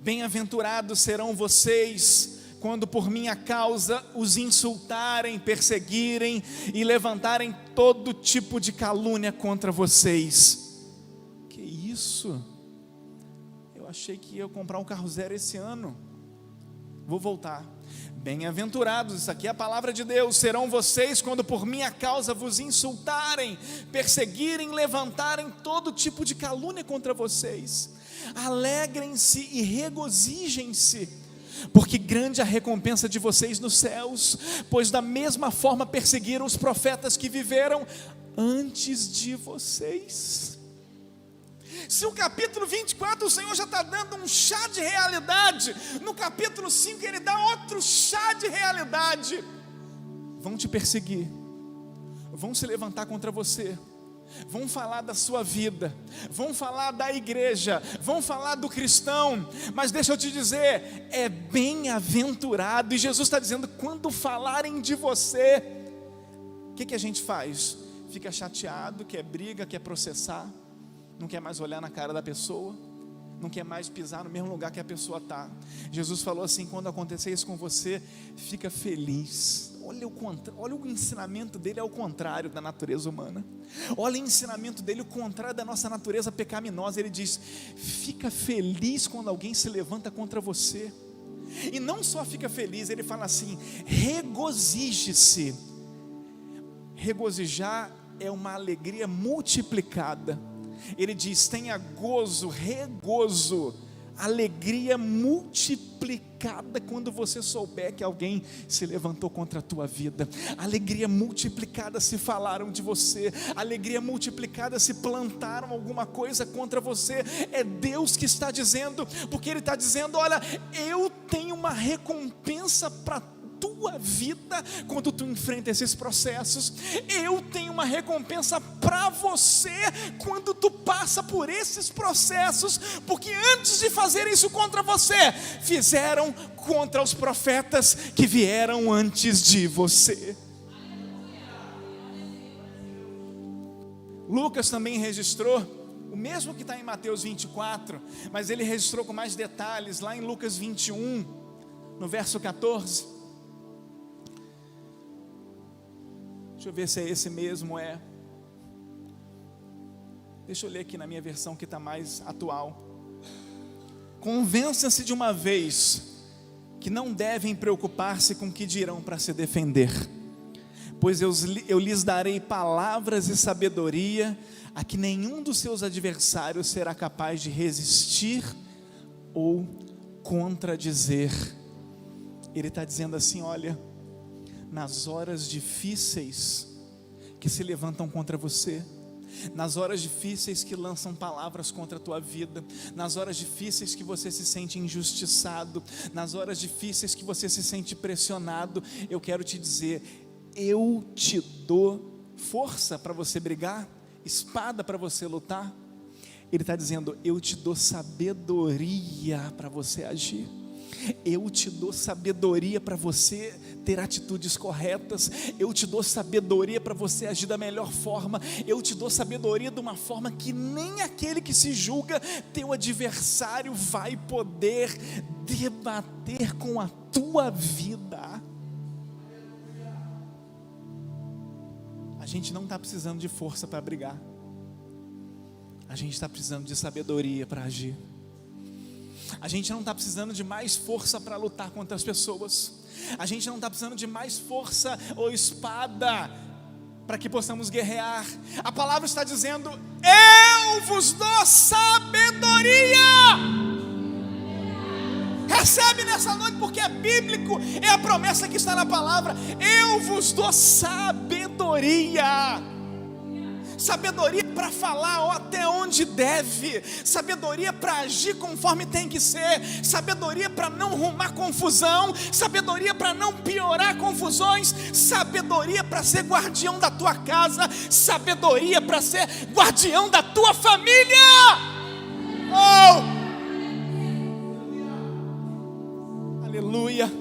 C: Bem-aventurados serão vocês quando por minha causa os insultarem, perseguirem e levantarem todo tipo de calúnia contra vocês. Que isso? Eu achei que ia comprar um carro zero esse ano. Vou voltar. Bem-aventurados, isso aqui é a palavra de Deus, serão vocês quando por minha causa vos insultarem, perseguirem, levantarem todo tipo de calúnia contra vocês. Alegrem-se e regozijem-se, porque grande é a recompensa de vocês nos céus, pois da mesma forma perseguiram os profetas que viveram antes de vocês. Se o capítulo 24 o Senhor já está dando um chá de realidade, no capítulo 5 ele dá outro chá de realidade. Vão te perseguir, vão se levantar contra você, vão falar da sua vida, vão falar da igreja, vão falar do cristão, mas deixa eu te dizer, é bem-aventurado, e Jesus está dizendo, quando falarem de você, o que a gente faz? Fica chateado, quer briga, quer processar, não quer mais olhar na cara da pessoa, não quer mais pisar no mesmo lugar que a pessoa está. Jesus falou assim, quando acontecer isso com você, fica feliz. Olha o ensinamento dele ao contrário da natureza humana. Olha o ensinamento dele ao contrário da nossa natureza pecaminosa. Ele diz, fica feliz quando alguém se levanta contra você. E não só fica feliz, ele fala assim, regozije-se. Regozijar é uma alegria multiplicada. Ele diz, tenha gozo, regozo, alegria multiplicada quando você souber que alguém se levantou contra a tua vida, alegria multiplicada se falaram de você, alegria multiplicada se plantaram alguma coisa contra você. É Deus que está dizendo, porque Ele está dizendo, olha, eu tenho uma recompensa para tua vida quando tu enfrenta esses processos. Eu tenho uma recompensa para você quando tu passa por esses processos, porque antes de fazer isso contra você, fizeram contra os profetas que vieram antes de você. Lucas também registrou o mesmo que está em Mateus 24, mas ele registrou com mais detalhes lá em Lucas 21, no verso 14. Deixa eu ver se é esse mesmo, Deixa eu ler aqui na minha versão que está mais atual. Convença-se de uma vez que não devem preocupar-se com o que dirão para se defender, pois eu lhes darei palavras e sabedoria a que nenhum dos seus adversários será capaz de resistir ou contradizer. Ele está dizendo assim: olha, nas horas difíceis que se levantam contra você, nas horas difíceis que lançam palavras contra a tua vida, nas horas difíceis que você se sente injustiçado, nas horas difíceis que você se sente pressionado, eu quero te dizer, eu te dou força para você brigar, espada para você lutar. Ele está dizendo, eu te dou sabedoria para você agir. Eu te dou sabedoria para você ter atitudes corretas. Eu te dou sabedoria para você agir da melhor forma. Eu te dou sabedoria de uma forma que nem aquele que se julga teu adversário vai poder debater com a tua vida. A gente não está precisando de força para brigar. A gente está precisando de sabedoria para agir. A gente não está precisando de mais força para lutar contra as pessoas. A gente não está precisando de mais força ou espada para que possamos guerrear. A palavra está dizendo, eu vos dou sabedoria. Recebe nessa noite, porque é bíblico, é a promessa que está na palavra. Eu vos dou sabedoria. Sabedoria para falar até onde deve, sabedoria para agir conforme tem que ser, sabedoria para não arrumar confusão, sabedoria para não piorar confusões, sabedoria para ser guardião da tua casa, sabedoria para ser guardião da tua família. Oh! Aleluia.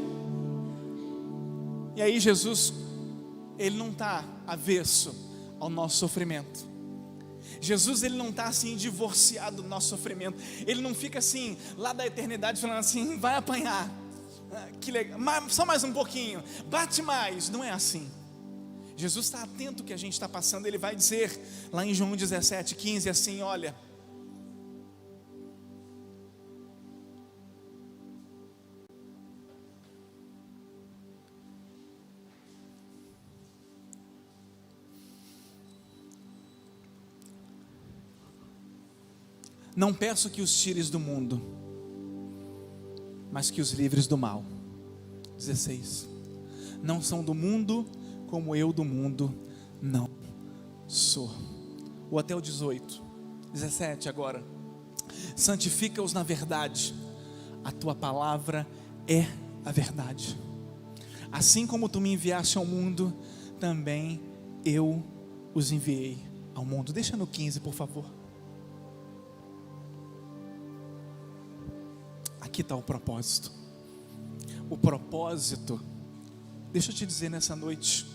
C: E aí Jesus, ele não está avesso ao nosso sofrimento. Jesus, ele não está assim divorciado do nosso sofrimento. Ele não fica assim lá da eternidade falando assim, vai apanhar, que legal, só mais um pouquinho, bate mais. Não é assim. Jesus está atento ao que a gente está passando. Ele vai dizer lá em João 17:15 assim, olha, não peço que os tires do mundo, mas que os livres do mal. 16. Não são do mundo, como eu do mundo não sou. Ou até o 18. 17 agora. Santifica-os na verdade, a tua palavra é a verdade. Assim como tu me enviaste ao mundo, também eu os enviei ao mundo. Deixa no 15, por favor. Aqui está o propósito. O propósito, deixa eu te dizer nessa noite,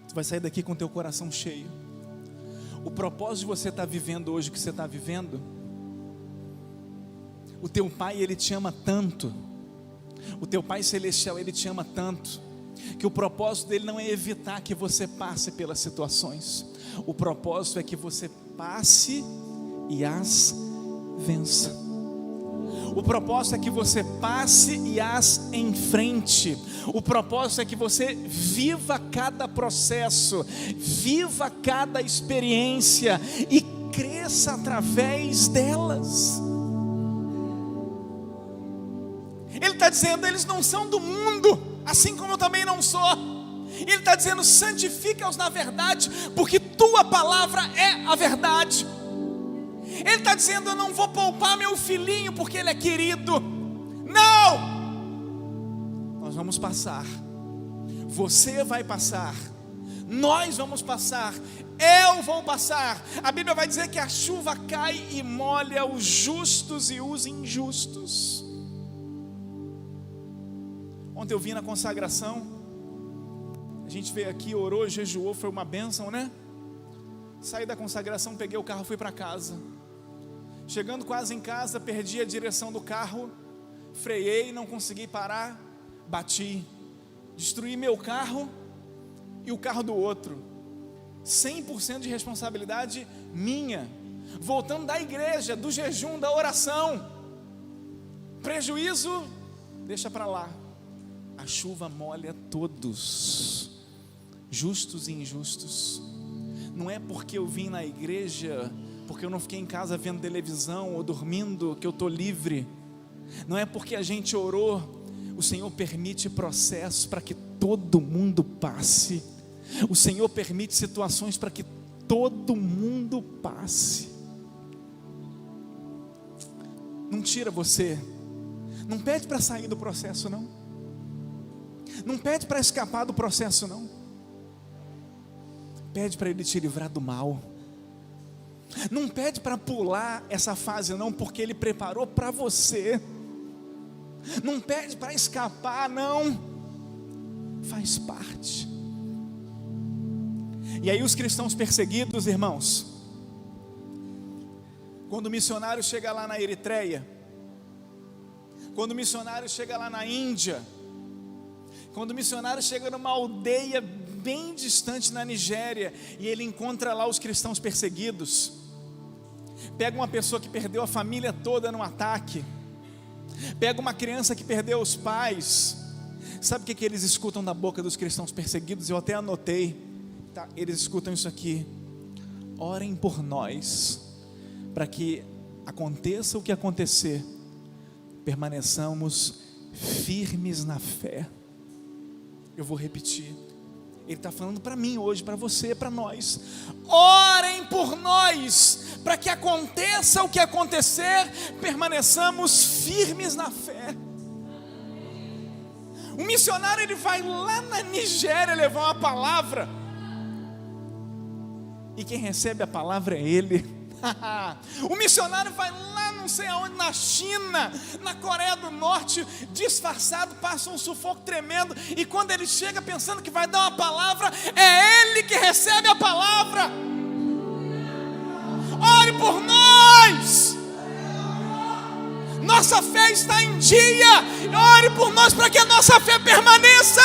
C: tu vai sair daqui com teu coração cheio. O propósito de você estar vivendo hoje o que você está vivendo, o teu Pai, Ele te ama tanto, o teu Pai Celestial, Ele te ama tanto, que o propósito dele não é evitar que você passe pelas situações. O propósito é que você passe e as vença. O propósito é que você passe e as enfrente. O propósito é que você viva cada processo, viva cada experiência e cresça através delas. Ele está dizendo, eles não são do mundo, assim como eu também não sou. Ele está dizendo, santifica-os na verdade, porque tua palavra é a verdade. Ele está dizendo, eu não vou poupar meu filhinho porque ele é querido. Não! Nós vamos passar. Você vai passar. Nós vamos passar. Eu vou passar. A Bíblia vai dizer que a chuva cai e molha os justos e os injustos. Ontem eu vim na consagração. A gente veio aqui, orou, jejuou, foi uma bênção, né? Saí da consagração, peguei o carro, fui para casa. Chegando quase em casa, perdi a direção do carro, freiei, não consegui parar, bati, destruí meu carro e o carro do outro. 100% de responsabilidade minha. Voltando da igreja, do jejum, da oração. Prejuízo, deixa para lá. A chuva molha todos, justos e injustos. Não é porque eu vim na igreja, porque eu não fiquei em casa vendo televisão ou dormindo, que eu estou livre. Não é porque a gente orou. O Senhor permite processos para que todo mundo passe. O Senhor permite situações para que todo mundo passe. Não tira você. Não pede para sair do processo, não. Não pede para escapar do processo, não. Pede para Ele te livrar do mal. Não pede para pular essa fase, não, porque Ele preparou para você. Não pede para escapar, não. Faz parte. E aí os cristãos perseguidos, irmãos, quando o missionário chega lá na Eritreia, quando o missionário chega lá na Índia, quando o missionário chega numa aldeia bem distante na Nigéria, e ele encontra lá os cristãos perseguidos, pega uma pessoa que perdeu a família toda num ataque, pega uma criança que perdeu os pais, sabe o que eles escutam da boca dos cristãos perseguidos? Eu até anotei, tá? Eles escutam isso aqui: orem por nós, para que aconteça o que acontecer, permaneçamos firmes na fé. Eu vou repetir. Ele está falando para mim hoje, para você, para nós. Orem por nós, para que aconteça o que acontecer, permaneçamos firmes na fé. O missionário, ele vai lá na Nigéria levar uma palavra, e quem recebe a palavra é ele. O missionário vai lá não sei aonde, na China, na Coreia do Norte, disfarçado, passa um sufoco tremendo, e quando ele chega pensando que vai dar uma palavra, é ele que recebe a palavra. Ore por nós. Nossa fé está em dia. Ore por nós para que a nossa fé permaneça.